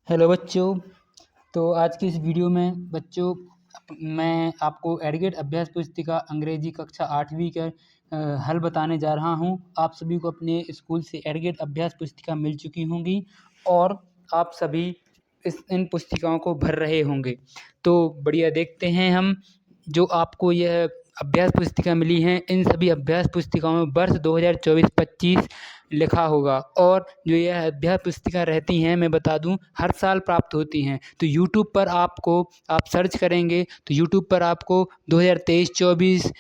Hello बच्चों। तो आज की इस वीडियो में बच्चों मैं आपको एडगेट अभ्यास पुस्तिका अंग्रेजी कक्षा 8वीं का हल बताने जा रहा हूं। आप सभी को अपने स्कूल से एडगेट अभ्यास पुस्तिका मिल चुकी होंगी और आप सभी इन पुस्तिकाओं को भर रहे होंगे। तो बढ़िया, देखते हैं हम जो आपको यह अभ्यास पुस्तिका मिली हैं, इन सभी अभ्यास पुस्तिकाओं में वर्ष 2024-25 लिखा होगा और जो यह अभ्यास पुस्तिका रहती हैं, मैं बता दूं, हर साल प्राप्त होती हैं। तो यूट्यूब पर आप सर्च करेंगे तो यूट्यूब पर आपको 2023-24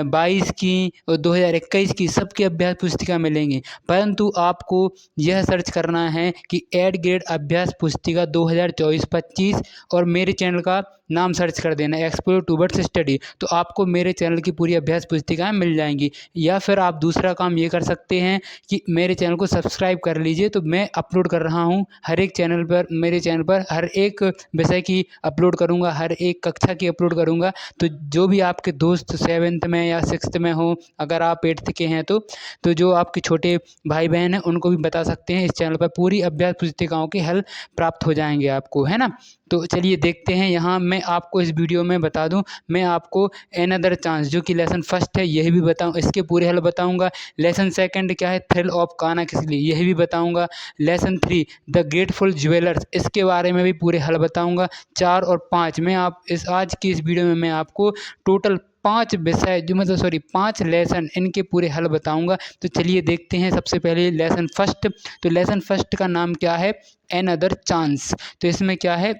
22 की और 2021 की सबकी अभ्यास पुस्तिका मिलेंगी, परंतु आपको यह सर्च करना है कि एड ग्रेड अभ्यास पुस्तिका 2024-25 और मेरे चैनल का नाम सर्च कर देना एक्सप्लोर टूवर्ड्स स्टडी, तो आपको मेरे चैनल की पूरी अभ्यास पुस्तिकाएं मिल जाएंगी। या फिर आप दूसरा काम ये कर सकते हैं कि मेरे चैनल को सब्सक्राइब कर लीजिए। तो मैं अपलोड कर रहा हूँ हर एक चैनल पर, मेरे चैनल पर हर एक विषय की अपलोड करूँगा, हर एक कक्षा की अपलोड करूँगा। तो जो भी आपके दोस्त 7th में या 6th में हो, अगर आप 8th के हैं तो जो आपके छोटे भाई बहन हैं उनको भी बता सकते हैं। इस चैनल पर पूरी अभ्यास पुस्तिकाओं के हल प्राप्त हो जाएंगे आपको, है ना। तो चलिए देखते हैं। यहाँ मैं आपको इस वीडियो में बता दूं, मैं आपको एनदर चांस जो कि लेसन फर्स्ट है यही भी बताऊं, इसके पूरे हल बताऊंगा। लेसन सेकंड क्या है, थ्रिल ऑफ कान्हा किसली, यही भी बताऊंगा। लेसन 3 द ग्रेटफुल ज्वेलर्स, इसके बारे में भी पूरे हल बताऊंगा। 4 और 5 में आज की इस वीडियो में मैं आपको टोटल 5 विषय जो 5 लेसन इनके पूरे हल बताऊंगा। तो चलिए देखते हैं। सबसे पहले लेसन फर्स्ट। तो लेसन फर्स्ट का नाम क्या है, एनदर चांस। तो इसमें क्या है,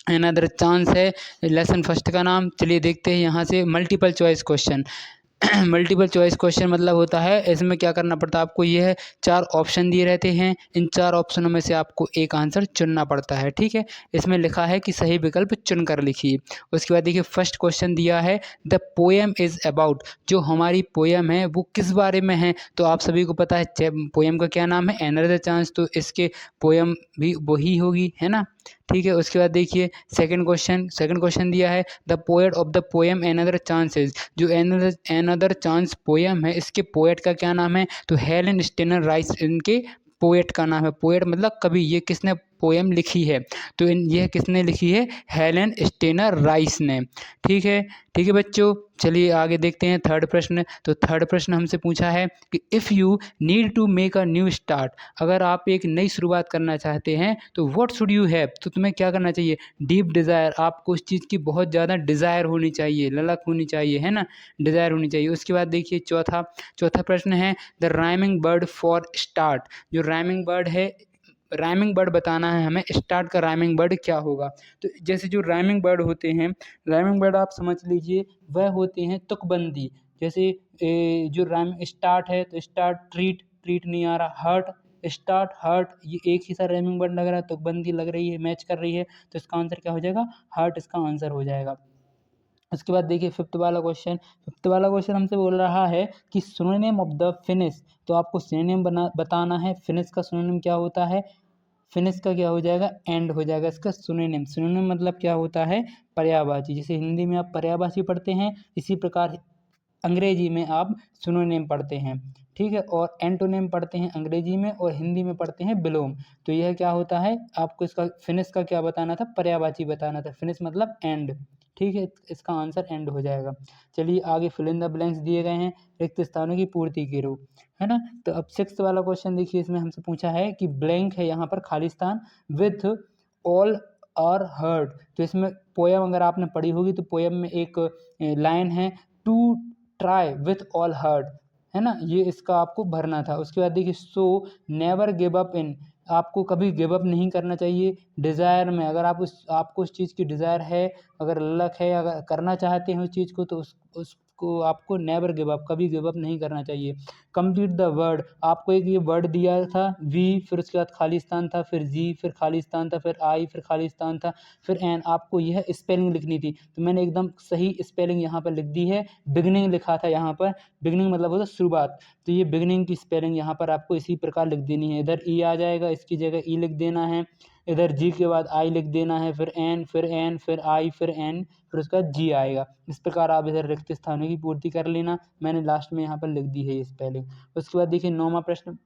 अनदर चांस है लेसन फर्स्ट का नाम। चलिए देखते हैं यहाँ से। Multiple choice question multiple choice question मतलब होता है, इसमें क्या करना पड़ता है आपको, यह 4 ऑप्शन दिए रहते हैं, इन 4 ऑप्शनों में से आपको एक आंसर चुनना पड़ता है। ठीक है, इसमें लिखा है कि सही विकल्प चुनकर लिखिए। उसके बाद देखिए फर्स्ट क्वेश्चन दिया है द पोएम इज अबाउट, जो हमारी पोएम है वो किस बारे में है। तो आप सभी को पता है पोएम का क्या नाम है, एनदर चांस, तो इसके पोएम भी वही होगी, है ना। ठीक है, उसके बाद देखिए सेकंड क्वेश्चन दिया है the poet of the poem another chances, जो एनदर चांस पोएम है इसके पोएट का क्या नाम है। तो हेलेन स्टेनर राइस इनके पोएट का नाम है। पोएट मतलब कवि, ये किसने पोएम लिखी है, तो यह किसने लिखी है, हेलेन स्टेनर राइस ने। ठीक है, ठीक है बच्चों। चलिए आगे देखते हैं थर्ड प्रश्न। तो थर्ड प्रश्न हमसे पूछा है कि if you need to make a new start, अगर आप एक नई शुरुआत करना चाहते हैं तो व्हाट शुड यू हैव, तो तुम्हें क्या करना चाहिए, डीप डिज़ायर, आपको उस चीज़ की बहुत ज़्यादा डिज़ायर होनी चाहिए, ललक होनी चाहिए, है ना, डिज़ायर होनी चाहिए। उसके बाद देखिए चौथा प्रश्न है the rhyming word for start, जो राइमिंग वर्ड है, राइमिंग वर्ड बताना है हमें, स्टार्ट का राइमिंग वर्ड क्या होगा। तो जैसे जो राइमिंग वर्ड होते हैं, राइमिंग वर्ड आप समझ लीजिए वह होते हैं तुकबंदी। जैसे जो राइम स्टार्ट है तो स्टार्ट, ट्रीट, ट्रीट नहीं आ रहा, हर्ट, स्टार्ट, हर्ट, ये एक ही सा राइमिंग वर्ड लग रहा है, तुकबंदी लग रही है, मैच कर रही है, तो इसका आंसर क्या हो जाएगा, हर्ट इसका आंसर हो जाएगा। उसके बाद देखिए फिफ्थ वाला क्वेश्चन हमसे बोल रहा है कि सिनोनिम ऑफ द फिनिश, तो आपको सिनोनिम बताना है। फिनिश का सिनोनिम क्या होता है, फिनिश का क्या हो जाएगा, एंड हो जाएगा इसका सिनोनिम। सिनोनिम मतलब क्या होता है, पर्यायवाची। जैसे हिंदी में आप पर्यायवाची पढ़ते हैं, इसी प्रकार अंग्रेजी में आप सिनोनिम पढ़ते हैं। ठीक है, और एंटोनिम पढ़ते हैं अंग्रेजी में और हिंदी में पढ़ते हैं विलोम। तो यह क्या होता है, आपको इसका फिनिश का क्या बताना था, पर्यायवाची बताना था। फिनिश मतलब एंड। ठीक है, इसका आंसर एंड हो जाएगा। चलिए आगे फिल इन द ब्लैंक्स दिए गए हैं, रिक्त स्थानों की पूर्ति करो, है ना। तो अब सिक्स्थ वाला क्वेश्चन देखिए, इसमें हमसे पूछा है कि ब्लैंक है यहाँ पर खाली स्थान, विथ ऑल आर हर्ड। तो इसमें पोयम अगर आपने पढ़ी होगी तो पोयम में एक लाइन है to try with all heard, है ना, ये इसका आपको भरना था। उसके बाद देखिए so never give up in, आपको कभी गिव अप नहीं करना चाहिए डिज़ायर में। अगर आपको उस चीज़ की डिज़ायर है, अगर लक है, अगर करना चाहते हैं उस चीज़ को, तो उसको आपको नेवर गिव अप, कभी गिव अप नहीं करना चाहिए। कंप्लीट द वर्ड, आपको एक ये वर्ड दिया था वी, फिर उसके बाद खाली स्थान था, फिर जी, फिर खाली स्थान था, फिर आई, फिर खाली स्थान था, फिर एन। आपको यह स्पेलिंग लिखनी थी, तो मैंने एकदम सही स्पेलिंग यहाँ पर लिख दी है। बिगनिंग लिखा था यहाँ पर, बिगनिंग मतलब होता है शुरुआत, तो ये बिगनिंग की स्पेलिंग यहाँ पर आपको इसी प्रकार लिख देनी है। इधर ई आ जाएगा, इसकी जगह ई लिख देना है, इधर जी के बाद आई लिख देना है, फिर एन, फिर एन, फिर आई, फिर एन, फिर उसका जी आएगा। इस प्रकार आप इधर रिक्त स्थानों की पूर्ति कर लेना। मैंने लास्ट में यहाँ पर लिख दी है ये स्पेलिंग। उसके बाद देखिए नौवां प्रश्न,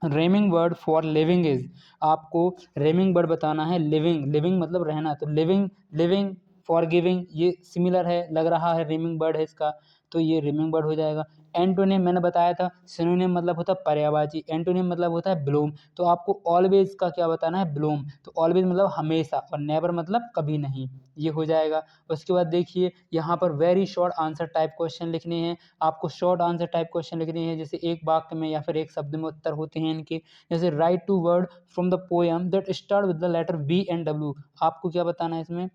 रेमिंग वर्ड फॉर लिविंग इज, आपको रेमिंग वर्ड बताना है। लिविंग, लिविंग मतलब रहना, तो लिविंग, लिविंग, फॉरगिविंग, ये सिमिलर है, लग रहा है रेमिंग वर्ड है इसका, तो ये रेमिंग वर्ड हो जाएगा। एंटोनिम मैंने बताया था, सिनोनिम मतलब होता है पर्यायवाची, एंटोनिम मतलब होता है ब्लूम, तो आपको ऑलवेज का क्या बताना है, ब्लूम, तो ऑलवेज मतलब हमेशा, और नेवर मतलब कभी नहीं, ये हो जाएगा। उसके बाद देखिए यहाँ पर very short answer type question लिखने हैं, आपको शॉर्ट आंसर टाइप क्वेश्चन लिखने हैं, जैसे एक वाक्य में या फिर एक शब्द में उत्तर होते हैं इनके, जैसे write two word from the poem that start with the letter V and W, आपको क्या बताना है इसमें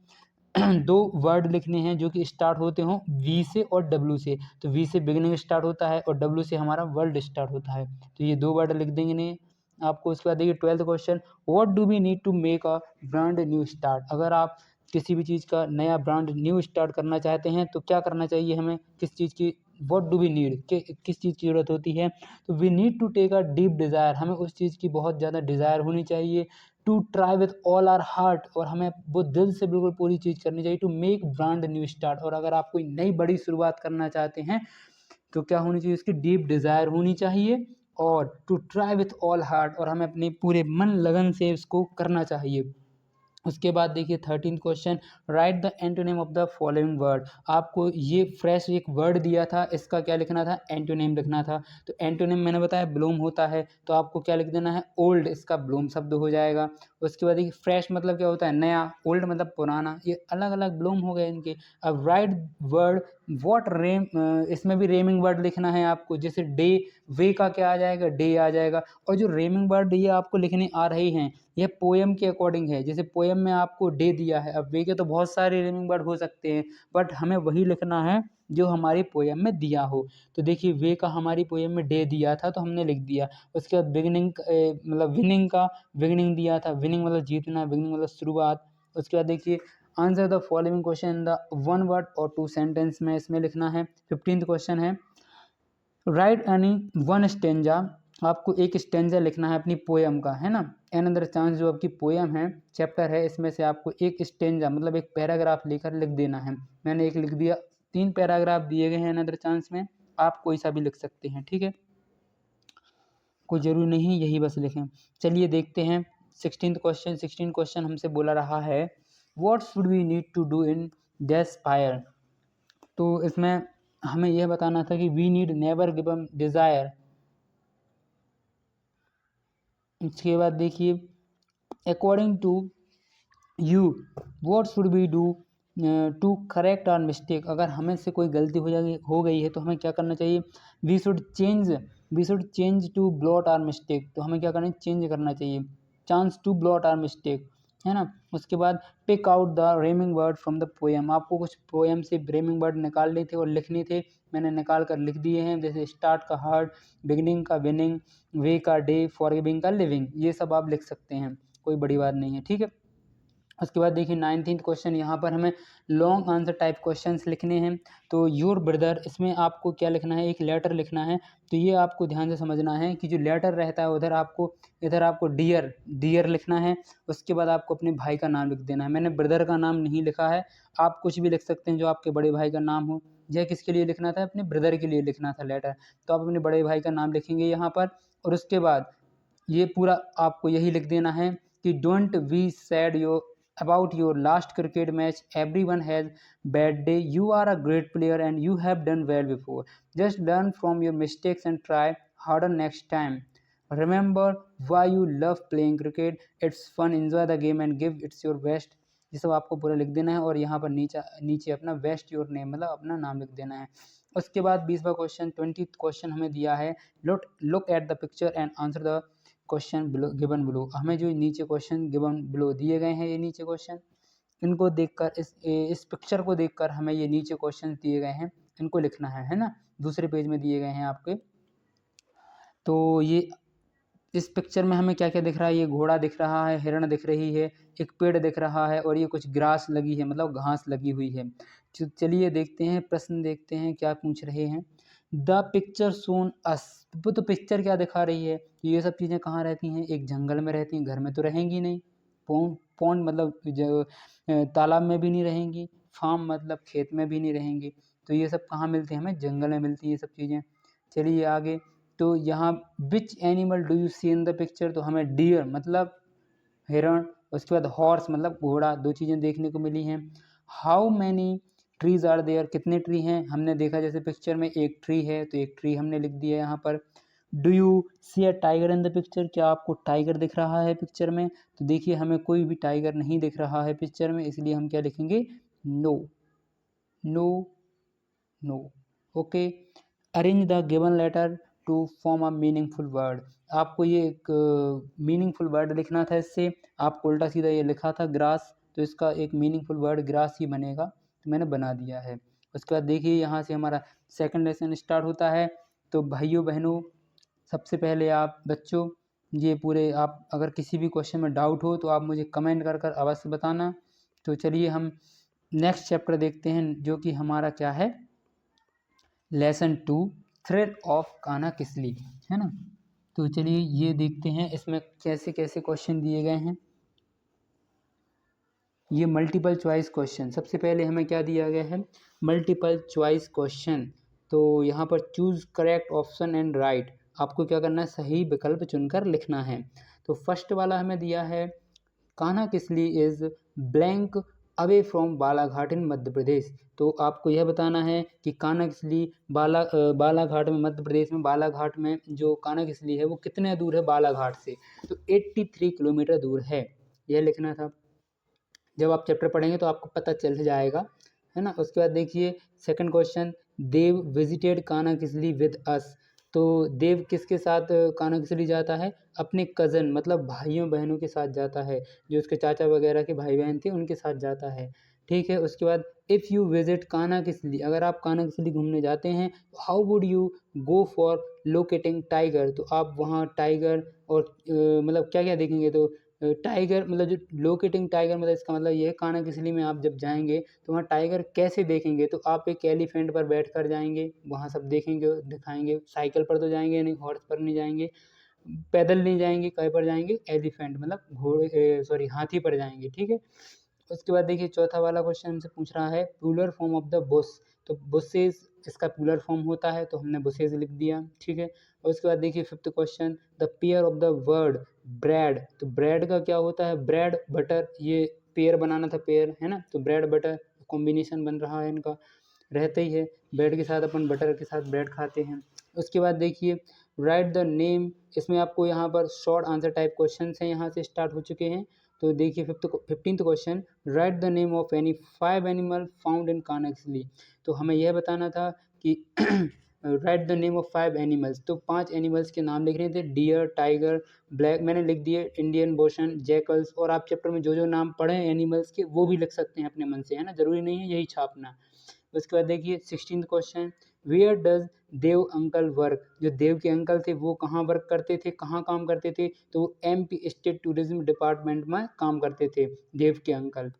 दो वर्ड लिखने हैं जो कि स्टार्ट होते हों वी से और डब्ल्यू से, तो वी से बिगिनिंग स्टार्ट होता है और डब्ल्यू से हमारा वर्ल्ड स्टार्ट होता है, तो ये दो वर्ड लिख देंगे नहीं आपको। उसके बाद देखिए 12th question, what do we need to make a brand new start, अगर आप किसी भी चीज़ का नया ब्रांड न्यू स्टार्ट करना चाहते हैं तो क्या करना चाहिए हमें, किस चीज़ की, व्हाट डू वी नीड, किस चीज़ की ज़रूरत होती है, तो we need to take a deep desire, हमें उस चीज़ की बहुत ज़्यादा डिज़ायर होनी चाहिए, to try with all our heart, और हमें वो दिल से बिल्कुल पूरी चीज़ करनी चाहिए, to make brand new start, और अगर आप कोई नई बड़ी शुरुआत करना चाहते हैं तो क्या होनी चाहिए, उसकी डीप डिज़ायर होनी चाहिए, और to try with all heart, और हमें अपने पूरे मन लगन से इसको करना चाहिए। उसके बाद देखिए 13th question, right the antonym of the following word, आपको ये फ्रेश एक वर्ड दिया था, इसका क्या लिखना था, एंटोनिम लिखना था, तो एंटोनिम मैंने बताया ब्लूम होता है, तो आपको क्या लिख देना है, ओल्ड, इसका ब्लूम शब्द हो जाएगा। उसके बाद देखिए फ्रेश मतलब क्या होता है, नया, ओल्ड मतलब पुराना, ये अलग अलग ब्लूम हो गए इनके। अब राइट वर्ड वॉट रेम, इसमें भी रेमिंग वर्ड लिखना है आपको, जैसे डे, वे का क्या आ जाएगा, डे आ जाएगा, और जो रेमिंग वर्ड ये आपको लिखने आ रहे हैं यह पोएम के अकॉर्डिंग है, जैसे पोएम में आपको डे दिया है, अब वे के तो बहुत सारे रेमिंग वर्ड हो सकते हैं, बट हमें वही लिखना है जो हमारी पोएम में दिया हो, तो देखिए वे का हमारी पोएम में डे दिया था तो हमने लिख दिया। उसके बाद बिगिनिंग मतलब विनिंग का, विनिंग दिया था, विनिंग मतलब जीतना, बिगिनिंग मतलब शुरुआत। उसके बाद देखिए answer the following question in the one word और टू सेंटेंस में इसमें लिखना है। 15th क्वेश्चन है, राइट एनी वन स्टेंजा, आपको एक स्टेंजा लिखना है अपनी पोएम का, है ना। अनदर चांस जो आपकी पोएम है, चैप्टर है, इसमें से आपको एक स्टेंजा मतलब एक पैराग्राफ लेकर लिख देना है। मैंने एक लिख दिया, 3 पैराग्राफ दिए गए हैं अनदर चांस में, आप कोई सा भी लिख सकते हैं, ठीक है, कोई ज़रूरी नहीं यही बस लिखें। चलिए देखते हैं 16th क्वेश्चन। 16 क्वेश्चन हमसे बोला रहा है, what should we need to do in this fire, तो इसमें हमें यह बताना था कि we need never give um desire. इसके बाद देखिए according to you what should we do to correct our mistake, अगर हमें से कोई गलती हो गई है तो हमें क्या करना चाहिए, we should change to blot our mistake, तो हमें क्या करना है, चेंज करना चाहिए, chance to blot our mistake, है ना। उसके बाद pick out the remaining word from the poem, आपको कुछ पोएम से रेमिंग वर्ड निकालने थे और लिखने थे, मैंने निकाल कर लिख दिए हैं, जैसे स्टार्ट का हार्ट, बिगिनिंग का विनिंग, वे का डे, फॉरगिविंग का लिविंग, ये सब आप लिख सकते हैं, कोई बड़ी बात नहीं है, ठीक है। उसके बाद देखिए 19th क्वेश्चन, यहाँ पर हमें लॉन्ग आंसर टाइप क्वेश्चंस लिखने हैं, तो योर ब्रदर, इसमें आपको क्या लिखना है, एक लेटर लिखना है, तो ये आपको ध्यान से समझना है कि जो लेटर रहता है उधर आपको, इधर आपको डियर, डियर लिखना है, उसके बाद आपको अपने भाई का नाम लिख देना है। मैंने ब्रदर का नाम नहीं लिखा है, आप कुछ भी लिख सकते हैं जो आपके बड़े भाई का नाम हो, यह किसके लिए लिखना था, अपने ब्रदर के लिए लिखना था लेटर, तो आप अपने बड़े भाई का नाम लिखेंगे यहाँ पर, और उसके बाद ये पूरा आपको यही लिख देना है कि don't be sad your about your last cricket match, everyone has bad day, you are a great player and you have done well before, just learn from your mistakes and try harder next time, remember why you love playing cricket, it's fun, enjoy the game and give it's your best, ये सब आपको पूरा लिख देना है, और यहाँ पर नीचे नीचे अपना बेस्ट योर नेम मतलब अपना नाम लिख देना है। उसके बाद 20वां क्वेश्चन, 20th क्वेश्चन हमें दिया है, look at the picture and answer the question given below, हमें जो नीचे क्वेश्चन गिवन बिलो दिए गए हैं, ये नीचे क्वेश्चन, इनको देखकर इस पिक्चर को देखकर हमें ये नीचे क्वेश्चन दिए गए हैं, इनको लिखना है ना, दूसरे पेज में दिए गए हैं आपके। तो ये इस पिक्चर में हमें क्या क्या दिख रहा है, ये घोड़ा दिख रहा है, हिरण दिख रही है, एक पेड़ दिख रहा है, और ये कुछ ग्रास लगी है मतलब घास लगी हुई है। चलिए देखते हैं, प्रश्न देखते हैं क्या पूछ रहे हैं। द पिक्चर शोन अस, तो पिक्चर क्या दिखा रही है, ये सब चीज़ें कहाँ रहती हैं, एक जंगल में रहती हैं, घर में तो रहेंगी नहीं, पौंड मतलब जो तालाब में भी नहीं रहेंगी, फार्म मतलब खेत में भी नहीं रहेंगी, तो ये सब कहाँ मिलती हैं, हमें जंगल में मिलती हैं ये सब चीज़ें। चलिए आगे, तो यहाँ which animal do you see in the picture, तो हमें डियर मतलब हिरण, उसके बाद हॉर्स मतलब घोड़ा, 2 चीज़ें देखने को मिली हैं। How many trees are there, कितने ट्री हैं, हमने देखा जैसे पिक्चर में एक ट्री है तो एक ट्री हमने लिख दिया यहाँ पर। Do you see a tiger in the picture, क्या आपको टाइगर दिख रहा है पिक्चर में, तो देखिए हमें कोई भी टाइगर नहीं दिख रहा है पिक्चर में, इसलिए हम क्या लिखेंगे, no no no. Okay, arrange the given letter to form a meaningful word, आपको ये एक मीनिंगफुल वर्ड लिखना था, इससे आपको उल्टा सीधा ये लिखा था ग्रास, तो इसका एक मीनिंगफुल वर्ड ग्रास ही बनेगा, तो मैंने बना दिया है। उसके बाद देखिए यहाँ से हमारा सेकंड लेसन स्टार्ट होता है। तो भाइयों बहनों, सबसे पहले आप बच्चों ये पूरे, आप अगर किसी भी क्वेश्चन में डाउट हो तो आप मुझे कमेंट कर कर अवश्य बताना। तो चलिए हम नेक्स्ट चैप्टर देखते हैं, जो कि हमारा क्या है, lesson 2 thread of Kanha Kisli, है ना। तो चलिए ये देखते हैं इसमें कैसे कैसे क्वेश्चन दिए गए हैं। ये मल्टीपल चॉइस क्वेश्चन, सबसे पहले हमें क्या दिया गया है, मल्टीपल चॉइस क्वेश्चन। तो यहाँ पर choose correct option and right, आपको क्या करना है, सही विकल्प चुनकर लिखना है। तो फर्स्ट वाला हमें दिया है, Kanha Kisli is blank away from Balaghat in Madhya Pradesh. तो आपको यह बताना है कि कान्हा किसली बालाघाट में, मध्य प्रदेश में बालाघाट में जो कान्हा किसली है वो कितने दूर है बालाघाट से, तो 83 किलोमीटर दूर है, यह लिखना था। जब आप चैप्टर पढ़ेंगे तो आपको पता चल जाएगा, है ना। उसके बाद देखिए second question, Dev visited Kanha Kisli with us. तो देव किसके साथ कान्हा किसली जाता है, अपने कज़न मतलब भाइयों बहनों के साथ जाता है, जो उसके चाचा वगैरह के भाई बहन थे उनके साथ जाता है, ठीक है। उसके बाद if you visit Kanha Kisli, अगर आप कान्हा किसली घूमने जाते हैं, how would you go for locating tiger, तो आप वहाँ टाइगर और मतलब क्या क्या देखेंगे, तो टाइगर मतलब जो लोकेटिंग टाइगर मतलब इसका मतलब ये है, कान्हा किसली में आप जब जाएंगे तो वहाँ टाइगर कैसे देखेंगे, तो आप एक एलिफेंट पर बैठ कर जाएंगे, वहाँ सब देखेंगे दिखाएंगे, साइकिल पर तो जाएंगे नहीं, हॉर्स पर नहीं जाएंगे, पैदल नहीं जाएंगे, कहीं पर जाएंगे, एलिफेंट मतलब घोड़े सॉरी हाथी पर जाएंगे, ठीक है। उसके बाद देखिए चौथा वाला क्वेश्चन हमसे पूछ रहा है, plural form of the bush, तो बुशेज इसका प्लूरल फॉर्म होता है, तो हमने बुशेज लिख दिया, ठीक है। और उसके बाद देखिए fifth question, the pair of the word bread, तो ब्रेड का क्या होता है, ब्रेड बटर, ये पेयर बनाना था, पेयर है ना, तो ब्रेड बटर कॉम्बिनेशन बन रहा है इनका, रहता ही है, ब्रेड के साथ अपन बटर के साथ ब्रेड खाते हैं। उसके बाद देखिए राइट द नेम, इसमें आपको यहाँ पर शॉर्ट आंसर टाइप क्वेश्चन हैं, यहाँ से स्टार्ट हो चुके हैं। तो देखिए 15th question, right the name of any 5 animal found in Kanha Kisli, तो हमें यह बताना था कि right the name of 5 animals, तो 5 एनिमल्स के नाम लिख रहे थे, डियर, टाइगर, ब्लैक, मैंने लिख दिए, इंडियन बोशन, जैकल्स, और आप चैप्टर में जो जो नाम पढ़े हैं एनिमल्स के वो भी लिख सकते हैं अपने मन से, है ना, जरूरी नहीं है यही छापना। उसके बाद देखिए 16th question, where does Dev uncle work, जो देव के अंकल थे वो कहाँ वर्क करते थे, कहाँ काम करते थे, तो वो MP स्टेट टूरिज्म डिपार्टमेंट में काम करते थे देव के अंकल।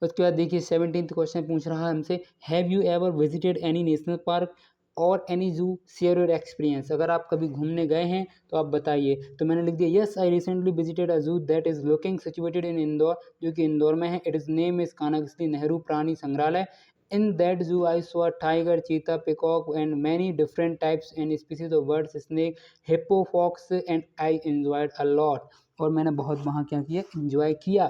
उसके बाद देखिए 17th क्वेश्चन पूछ रहा है हमसे, have you ever visited any national park और एनी जू, शेयर योर एक्सपीरियंस, अगर आप कभी घूमने गए हैं तो आप बताइए। तो मैंने लिख दिया, yes I recently visited a zoo that is locating situated in Indore, जो कि इंदौर में है, it is name is Kanha Kisli Nehru प्राणी संग्रहालय। In that zoo, I saw a tiger, cheetah, peacock, and many different types and species of birds, snake, hippo, fox, and I enjoyed a lot. और मैंने बहुत वहाँ क्या किया, enjoy किया,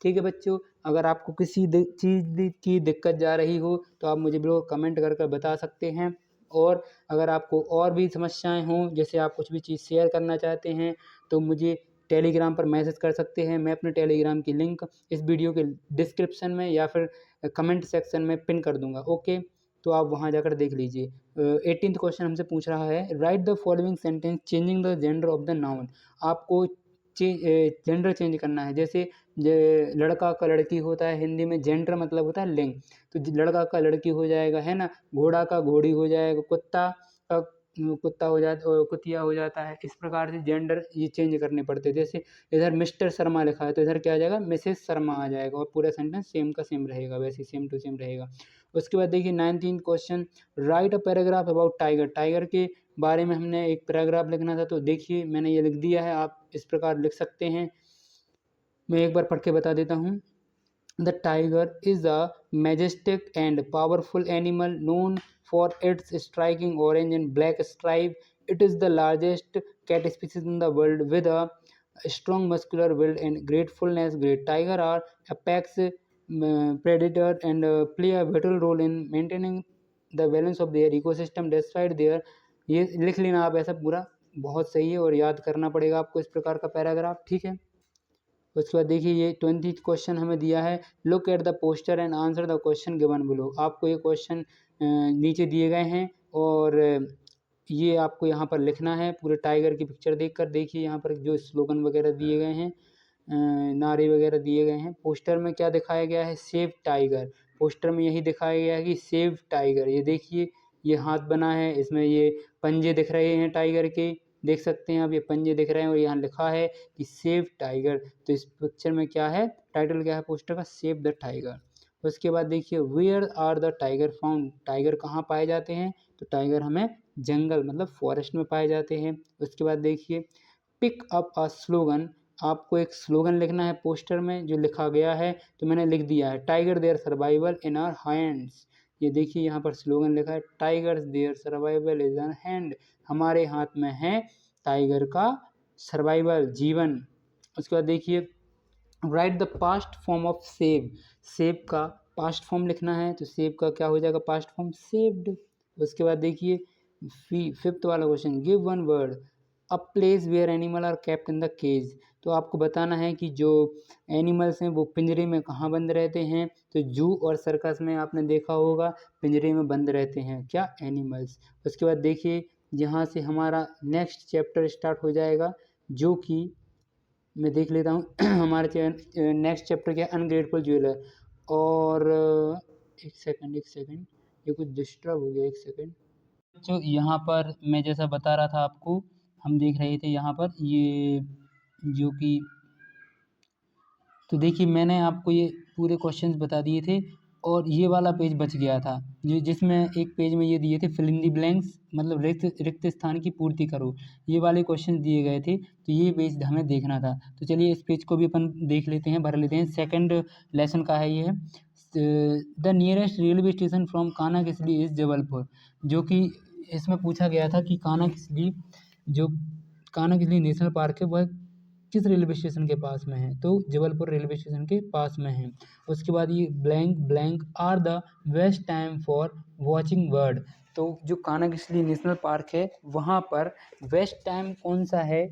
ठीक है बच्चों। अगर आपको किसी चीज़ की दिक्कत जा रही हो तो आप मुझे बिल्कुल कमेंट कर बता सकते हैं, और अगर आपको और भी समस्याएं हों, जैसे आप कुछ भी चीज़ शेयर करना चाहते हैं तो मुझे टेलीग्राम पर मैसेज कर सकते हैं, मैं अपने टेलीग्राम की लिंक इस वीडियो के डिस्क्रिप्शन में या फिर कमेंट सेक्शन में पिन कर दूंगा, ओके, तो आप वहां जाकर देख लीजिए। 18th क्वेश्चन हमसे पूछ रहा है, write the following sentence changing the gender of the noun, आपको जेंडर चेंज करना है, जैसे लड़का का लड़की होता है, हिंदी में जेंडर मतलब होता है लिंग, तो लड़का का लड़की हो जाएगा, है ना, घोड़ा का घोड़ी हो जाएगा, कुत्ता का कुत्ता हो जाता, कुतिया हो जाता है, इस प्रकार से जेंडर ये चेंज करने पड़ते हैं। जैसे इधर मिस्टर शर्मा लिखा है तो इधर क्या आ जाएगा, मिसेस शर्मा आ जाएगा, और पूरा सेंटेंस सेम का सेम रहेगा, वैसे सेम टू सेम रहेगा। उसके बाद देखिए 19th question, right a paragraph about tiger, tiger के बारे में हमने एक पैराग्राफ लिखना था, तो देखिए मैंने ये लिख दिया है, आप इस प्रकार लिख सकते हैं। मैं एक बार पढ़ के बता देता हूँ। The tiger is a majestic and powerful animal known for its striking orange and black stripe. It is the largest cat species in the world with a strong muscular build and gratefulness. Great tiger are apex predator and play a vital role in maintaining the balance of their ecosystem despite their, ये लिख लेना आप ऐसा पूरा, बहुत सही है और याद करना पड़ेगा आपको इस प्रकार का पैराग्राफ, ठीक है। उसके बाद देखिए ये 20th क्वेश्चन हमें दिया है, look at the poster and answer the question given below. आपको ये क्वेश्चन नीचे दिए गए हैं और ये आपको यहाँ पर लिखना है, पूरे टाइगर की पिक्चर देखकर। देखिए यहाँ पर जो स्लोगन वगैरह दिए गए हैं, नारे वगैरह दिए गए हैं। पोस्टर में क्या दिखाया गया है, सेव टाइगर। पोस्टर में यही दिखाया गया है कि सेव टाइगर। ये देखिए ये हाथ बना है, इसमें ये पंजे दिख रहे हैं टाइगर के, देख सकते हैं आप, ये पंजे दिख रहे हैं और यहाँ लिखा है कि सेव टाइगर। तो इस पिक्चर में क्या है, टाइटल क्या है पोस्टर का, सेव द टाइगर। उसके बाद देखिए where are the tiger found, tiger कहाँ पाए जाते हैं, तो टाइगर हमें जंगल मतलब फॉरेस्ट में पाए जाते हैं। उसके बाद देखिए पिक अप अ स्लोगन, आपको एक स्लोगन लिखना है पोस्टर में जो लिखा गया है, तो मैंने लिख दिया है, tiger their survival in our hands. ये देखिए यहाँ पर स्लोगन लिखा है, tigers their survival is in hand, हमारे हाथ में है टाइगर का सर्वाइवल, जीवन। उसके बाद देखिए right the past form of save, save का पास्ट फॉर्म लिखना है, तो सेव का क्या हो जाएगा पास्ट फॉर्म, सेव्ड। उसके बाद देखिए फिफ्थ वाला question, give one word a place where animal are kept in the cage. तो आपको बताना है कि जो एनिमल्स हैं वो पिंजरे में कहाँ बंद रहते हैं, तो जू और सर्कस में आपने देखा होगा पिंजरे में बंद रहते हैं क्या, एनिमल्स। उसके बाद देखिए यहाँ से हमारा नेक्स्ट चैप्टर स्टार्ट हो जाएगा, जो कि मैं देख लेता हूँ हमारे नेक्स्ट चैप्टर क्या, अनग्रेटफुल ज्वेलर। और एक सेकंड ये कुछ डिस्टर्ब हो गया, एक सेकंड। जो यहाँ पर मैं जैसा बता रहा था आपको, हम देख रहे थे यहाँ पर ये जो कि, तो देखिए मैंने आपको ये पूरे क्वेश्चंस बता दिए थे और ये वाला पेज बच गया था जिसमें एक पेज में ये दिए थे फिल इन दी ब्लैंक्स, मतलब रिक्त स्थान की पूर्ति करो, ये वाले क्वेश्चन दिए गए थे, तो ये पेज हमें देखना था। तो चलिए इस पेज को भी अपन देख लेते हैं, भर लेते हैं। सेकंड लेसन का है ये है, the nearest railway station from Kanha Kisli is Jabalpur. जो कि इसमें पूछा गया था कि कान्हा किसली, जो कान्हा किसली नेशनल पार्क है वह किस रेलवे स्टेशन के पास में है, तो जबलपुर रेलवे स्टेशन के पास में है। उसके बाद ये blank blank are the best time for watching bird. तो जो कान्हा किसली नेशनल पार्क है वहाँ पर बेस्ट टाइम कौन सा है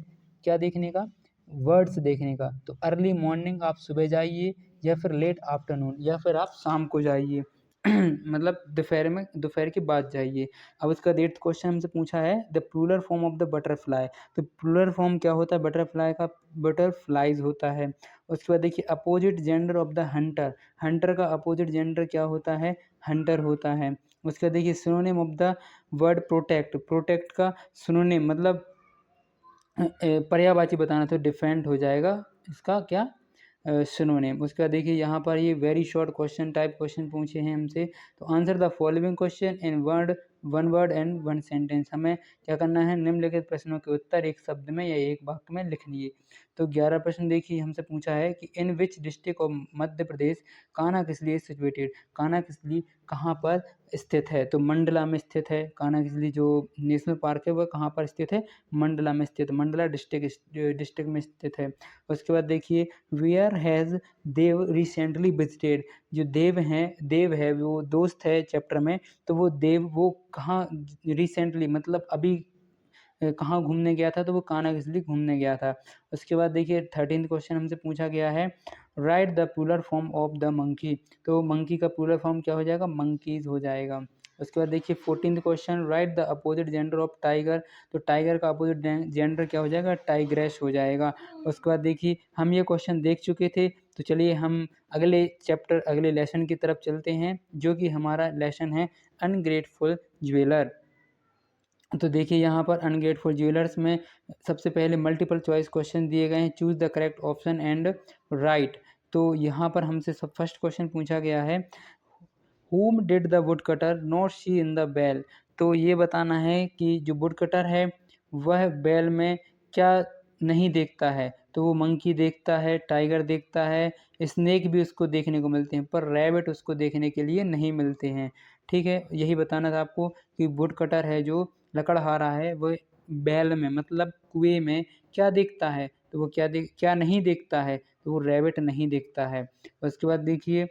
क्या देखने का, बर्ड्स देखने का, तो अर्ली मॉर्निंग आप सुबह जाइए, या फिर लेट आफ्टरनून, या फिर आप शाम को जाइए मतलब दोपहर के बाद जाइए। अब उसका 8th क्वेश्चन हमसे पूछा है, the plural form of the butterfly. तो प्लूरल फॉर्म क्या होता है बटरफ्लाई का, बटरफ्लाइज होता है। उसके बाद देखिए opposite gender of the Hunter, Hunter का अपोजिट जेंडर क्या होता है, हंटर होता है। उसके बाद देखिए synonym of the word protect, protect का सिनोनिम मतलब पर्यायवाची बताना, तो डिफेंड हो जाएगा इसका क्या, सिनोनिम। उसके बाद देखिए यहाँ पर ये very short question type question पूछे हैं हमसे, तो answer the following question in one word and one sentence. हमें क्या करना है, निम्नलिखित प्रश्नों के उत्तर एक शब्द में या एक वाक्य में लिख लिए। तो 11 प्रश्न देखिए हमसे पूछा है कि in which district of Madhya Pradesh Kanha Kisli is situated, Kanha Kisli कहाँ पर स्थित है, तो मंडला में स्थित है। कान्हा किसली जो नेशनल पार्क है वह कहाँ पर स्थित है, मंडला में स्थित, मंडला डिस्ट्रिक्ट में स्थित है। उसके बाद देखिए where has Dev recently visited, जो देव है वो दोस्त है चैप्टर में, तो वो देव वो कहाँ रिसेंटली मतलब अभी कहाँ घूमने गया था, तो वो कान्हा किसली घूमने गया था। उसके बाद देखिए 13th क्वेश्चन हमसे पूछा गया है, write the plural form of the monkey. तो मंकी का प्लूरल फॉर्म क्या हो जाएगा, मंकीज हो जाएगा। उसके बाद देखिए 14th question, right the opposite gender of tiger. तो टाइगर का अपोजिट जेंडर क्या हो जाएगा, टाइग्रेस हो जाएगा। उसके बाद देखिए हम ये क्वेश्चन देख चुके थे, तो चलिए हम अगले चैप्टर अगले लेसन की तरफ चलते हैं, जो कि हमारा लेसन है अनग्रेटफुल ज्वेलर। तो देखिए यहाँ पर अनग्रेटफुल ज्वेलर्स में सबसे पहले मल्टीपल चॉइस क्वेश्चन दिए गए हैं, choose the correct option and right. तो यहाँ पर हमसे सब फर्स्ट क्वेश्चन पूछा गया है, whom did the woodcutter not see in the bell। तो ये बताना है कि जो वुड कटर है वह बैल में क्या नहीं देखता है, तो वो मंकी देखता है, टाइगर देखता है, स्नेक भी उसको देखने को मिलते हैं, पर रैबिट उसको देखने के लिए नहीं मिलते हैं। ठीक है, यही बताना था आपको कि वुड कटर है जो लकड़हारा है वो बैल में मतलब कुएं में क्या देखता है, तो वो क्या नहीं देखता है, तो वो रैबिट नहीं देखता है। उसके बाद देखिए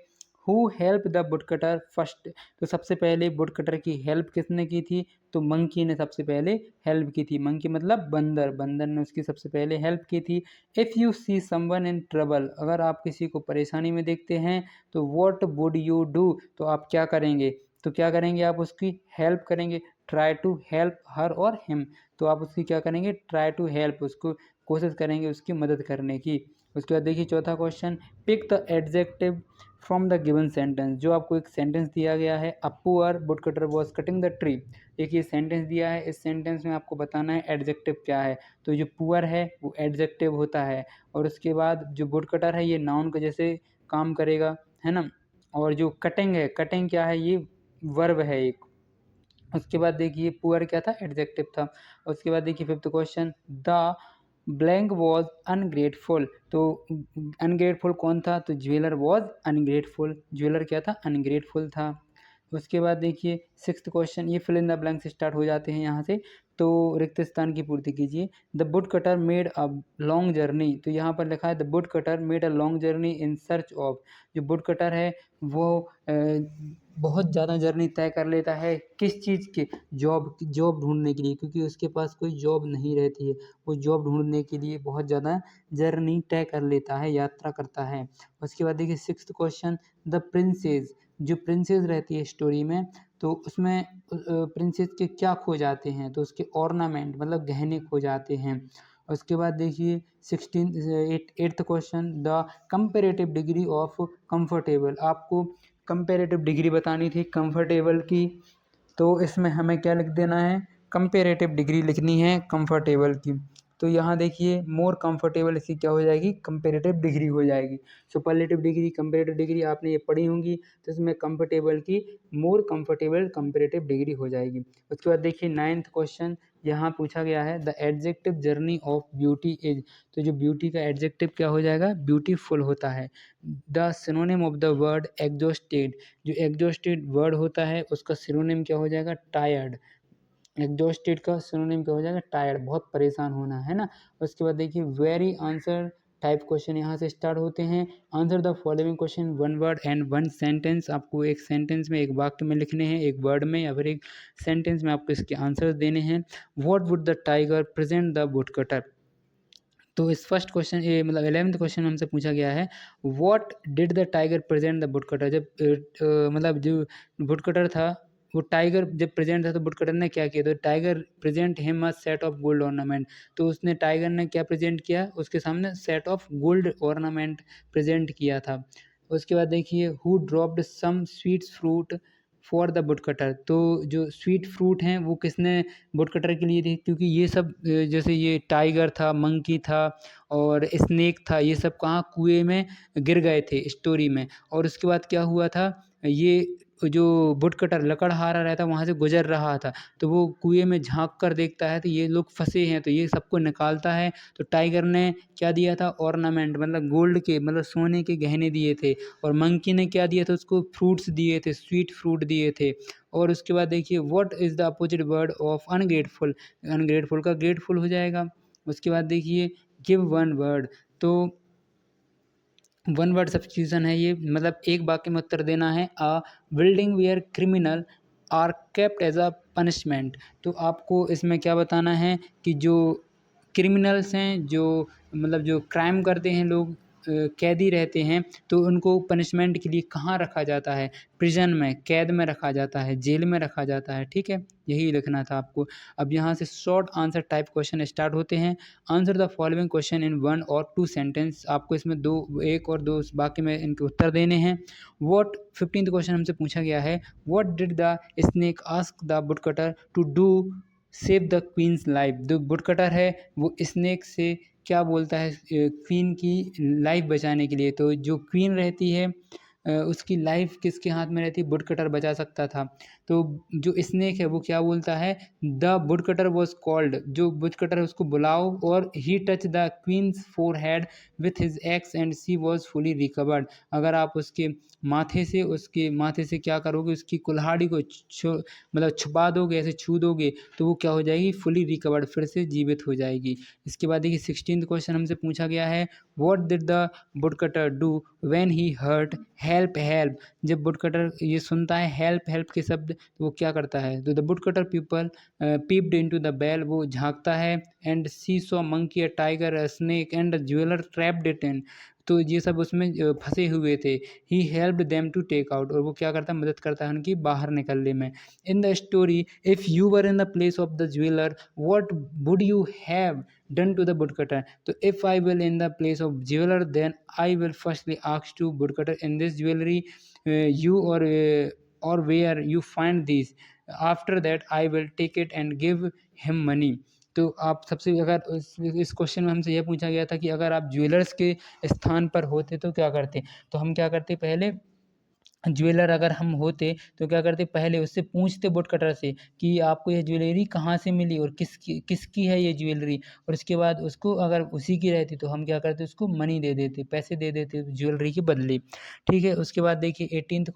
who help the wood cutter first, तो सबसे पहले वुड कटर की हेल्प किसने की थी, तो मंकी ने सबसे पहले हेल्प की थी। मंकी मतलब बंदर, बंदर ने उसकी सबसे पहले हेल्प की थी। If you see someone in trouble, अगर आप किसी को परेशानी में देखते हैं तो व्हाट वुड यू डू, तो आप क्या करेंगे, तो क्या करेंगे, आप उसकी हेल्प करेंगे। ट्राई टू हेल्प हर और हिम, तो आप उसकी क्या करेंगे, ट्राई टू हेल्प, उसको कोशिश करेंगे उसकी मदद करने की। उसके बाद देखिए चौथा question, pick the adjective from the given sentence, जो आपको एक सेंटेंस दिया गया है, a poor wood cutter was cutting the tree. देखिए सेंटेंस दिया है, इस सेंटेंस में आपको बताना है एडजेक्टिव क्या है, तो जो पुअर है वो एडजेक्टिव होता है, और उसके बाद जो वुड कटर है ये नाउन का जैसे काम करेगा, है ना, और जो कटिंग है, कटिंग क्या है, ये वर्ब है एक। उसके बाद देखिए पुअर क्या था, एडजेक्टिव था। उसके बाद देखिए fifth question, the blank was ungrateful, तो अनग्रेटफुल कौन था, तो ज्वेलर वॉज अनग्रेटफुल, ज्वेलर क्या था, अनग्रेटफुल था। उसके बाद देखिए सिक्स्थ क्वेश्चन, ये फिल इन द ब्लैंक से स्टार्ट हो जाते हैं यहाँ से, तो रिक्त स्थान की पूर्ति कीजिए। The wood cutter made a long journey, तो यहाँ पर लिखा है the wood cutter made a long journey in search of, जो वुड कटर है वो बहुत ज़्यादा जर्नी तय कर लेता है किस चीज़ के, जॉब ढूंढने के लिए, क्योंकि उसके पास कोई जॉब नहीं रहती है, वो जॉब ढूंढने के लिए बहुत ज़्यादा जर्नी तय कर लेता है, यात्रा करता है। उसके बाद देखिए सिक्स्थ क्वेश्चन, द प्रिंसेस, जो प्रिंसेस रहती है स्टोरी में, तो उसमें प्रिंसेस के क्या खो जाते हैं, तो उसके ऑर्नामेंट मतलब गहने खो जाते हैं। उसके बाद देखिए eighth question, the comparative degree of comfortable, आपको कंपेरेटिव डिग्री बतानी थी कंफर्टेबल की, तो इसमें हमें क्या लिख देना है, कंपेरेटिव डिग्री लिखनी है कंफर्टेबल की। तो यहाँ देखिए मोर कंफर्टेबल, इसकी क्या हो जाएगी, कंपेरेटिव डिग्री हो जाएगी। सुपरलेटिव डिग्री, कंपेरेटिव डिग्री आपने ये पढ़ी होंगी, तो इसमें कंफर्टेबल की मोर कंफर्टेबल कंपेरेटिव डिग्री हो जाएगी। उसके बाद देखिए नाइन्थ क्वेश्चन, यहाँ पूछा गया है the adjective journey of beauty is, तो जो ब्यूटी का एडजेक्टिव क्या हो जाएगा, ब्यूटीफुल होता है। The synonym of the word exhausted, जो एग्जॉस्टेड वर्ड होता है उसका सिनोनिम क्या हो जाएगा, टायर्ड। एग्जॉस्टेड का सिनोनिम क्या हो जाएगा, टायर्ड, बहुत परेशान होना, है ना। उसके बाद देखिए वेरी आंसर टाइप क्वेश्चन यहाँ से स्टार्ट होते हैं। Answer the following question one word and one sentence, आपको एक सेंटेंस में, एक वाक्य में लिखने हैं, एक वर्ड में या फिर एक सेंटेंस में आपको इसके आंसर देने हैं। What would the tiger present the wood cutter, तो इस फर्स्ट क्वेश्चन ये मतलब 11th क्वेश्चन हमसे पूछा गया है, what did the tiger present the wood cutter, जब मतलब जो वुड कटर था, वो टाइगर जब प्रेजेंट था तो वुड कटर ने क्या किया, तो tiger present him a set of gold ornament, तो उसने टाइगर ने क्या प्रेजेंट किया, उसके सामने set of gold ornament present किया था। उसके बाद देखिए who dropped some sweets fruit for the wood cutter, तो जो स्वीट फ्रूट हैं वो किसने वुड कटर के लिए दी, क्योंकि ये सब जैसे ये टाइगर था, मंकी था और स्नेक था, ये सब कहाँ कुएं में गिर गए थे स्टोरी में। और उसके बाद क्या हुआ था, ये जो वुड कटर लकड़हारा रहता वहाँ से गुजर रहा था, तो वो कुएं में झांक कर देखता है तो ये लोग फंसे हैं, तो ये सबको निकालता है। तो टाइगर ने क्या दिया था, ऑर्नामेंट मतलब गोल्ड के मतलब सोने के गहने दिए थे, और मंकी ने क्या दिया था, उसको फ्रूट्स दिए थे, स्वीट फ्रूट दिए थे। और उसके बाद देखिए what is the opposite word of ungrateful, ungrateful का ग्रेटफुल हो जाएगा। उसके बाद देखिए गिव वन वर्ड, तो वन वर्ड सब्स्टिट्यूशन है ये, मतलब एक वाक्य में उत्तर देना है। A building where criminal are kept as a punishment, तो आपको इसमें क्या बताना है कि जो क्रिमिनल्स हैं, जो मतलब जो क्राइम करते हैं लोग, कैदी रहते हैं, तो उनको पनिशमेंट के लिए कहाँ रखा जाता है, प्रिजन में, कैद में रखा जाता है, जेल में रखा जाता है, ठीक है, यही लिखना था आपको। अब यहाँ से short answer type question start होते हैं। Answer the following question in one और टू सेंटेंस, आपको इसमें एक और दो वाक्य में इनके उत्तर देने हैं। व्हाट 15th क्वेश्चन हमसे पूछा गया है, what did the snake ask the wood cutter to do save the queen's life, जो वुड कटर है वो स्नेक से क्या बोलता है, क्वीन की लाइफ बचाने के लिए, तो जो क्वीन रहती है उसकी लाइफ किसके हाथ में रहती है, वुड कटर बचा सकता था। तो जो स्नेक है वो क्या बोलता है, the wood cutter was called, जो वुड कटर है उसको बुलाओ, और he touch the queen's forehead with his axe and she was fully recovered. अगर आप उसके माथे से क्या करोगे, उसकी कुल्हाड़ी को मतलब छुपा दोगे, ऐसे छू दोगे, तो वो क्या हो जाएगी, फुली रिकवर्ड, फिर से जीवित हो जाएगी। इसके बाद देखिए 16th क्वेश्चन हमसे पूछा गया है, what did the woodcutter do when he heard help help. जब वुडकटर ये सुनता है हेल्प हेल्प के शब्द, तो वो क्या करता है, तो the woodcutter people peeped into the well, वो झांकता है, and see saw monkey, a tiger, a snake and the jeweller trapped it in, तो ये सब उसमें फंसे हुए थे। He helped them to take out, और वो क्या करता है, मदद करता है उनकी बाहर निकलने में। In the story, if you were in the place of the jeweller, what would you have done to the woodcutter? तो if I will in the place of jeweler, then I will firstly ask to woodcutter, in this jewelry you or where you find these, after that I will take it and give him money। तो आप सबसे, अगर इस question में हमसे यह पूछा गया था कि अगर आप ज्वेलर्स के स्थान पर होते तो क्या करते, तो हम क्या करते, पहले ज्वेलर अगर हम होते तो क्या करते, पहले उससे पूछते वुडकटर से कि आपको ये ज्वेलरी कहाँ से मिली और किसकी है ये ज्वेलरी, और उसके बाद उसको अगर उसी की रहती तो हम क्या करते, उसको मनी दे देते, पैसे दे देते ज्वेलरी के बदले। ठीक है, उसके बाद देखिए 18th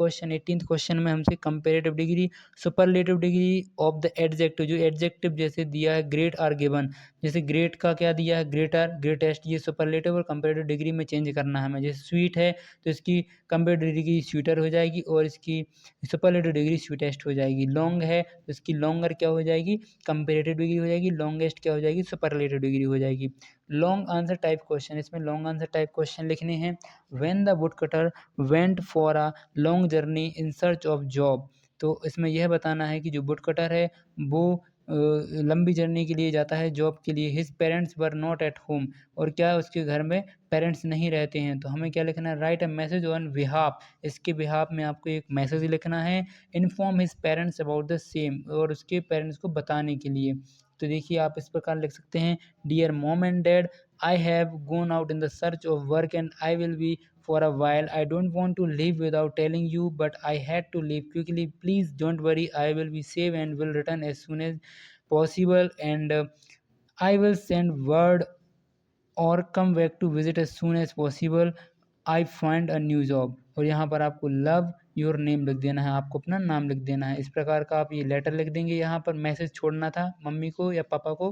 क्वेश्चन में हमसे comparative degree, superlative degree of the adjective, जो एडजेक्टिव जैसे दिया है ग्रेट आर गिवन, जैसे ग्रेट का क्या दिया है, ग्रेटर, ग्रेटेस्ट, ये सुपरलेटिव और कंपेरेटिव डिग्री में चेंज करना है हमें। जैसे स्वीट है तो इसकी कंपेरेटिव डिग्री स्वीटर हो जाएगी और इसकी सुपरलेटिव डिग्री स्वीटेस्ट हो जाएगी। लॉन्ग है तो इसकी लॉन्गर क्या हो जाएगी, कंपेरेटिव डिग्री हो जाएगी। लॉन्गेस्ट क्या हो जाएगी, सुपरलेटिव डिग्री हो जाएगी। लॉन्ग आंसर टाइप क्वेश्चन, इसमें लॉन्ग आंसर टाइप क्वेश्चन लिखने हैं। When the woodcutter went for a long journey in search of job, तो इसमें यह बताना है कि जो वुडकटर है वो लंबी जर्नी के लिए जाता है, जॉब के लिए। His parents were not at home, और क्या उसके घर में पेरेंट्स नहीं रहते हैं, तो हमें क्या लिखना है, write a message on behalf, इसके बिहाफ में आपको एक मैसेज लिखना है। Inform his parents about the same, और उसके पेरेंट्स को बताने के लिए। तो देखिए आप इस प्रकार लिख सकते हैं, dear mom and dad, I have gone out in the search of work and I will be for a while. I don't want to leave without telling you, but I had to leave quickly. Please don't worry, I will be safe and will return as soon as possible, and I will send word or come back to visit as soon as possible. I find a new job। और यहाँ पर आपको love your name लिख देना है, आपको अपना नाम लिख देना है। इस प्रकार का आप ये लेटर लिख देंगे, यहाँ पर मैसेज छोड़ना था मम्मी को या पापा को,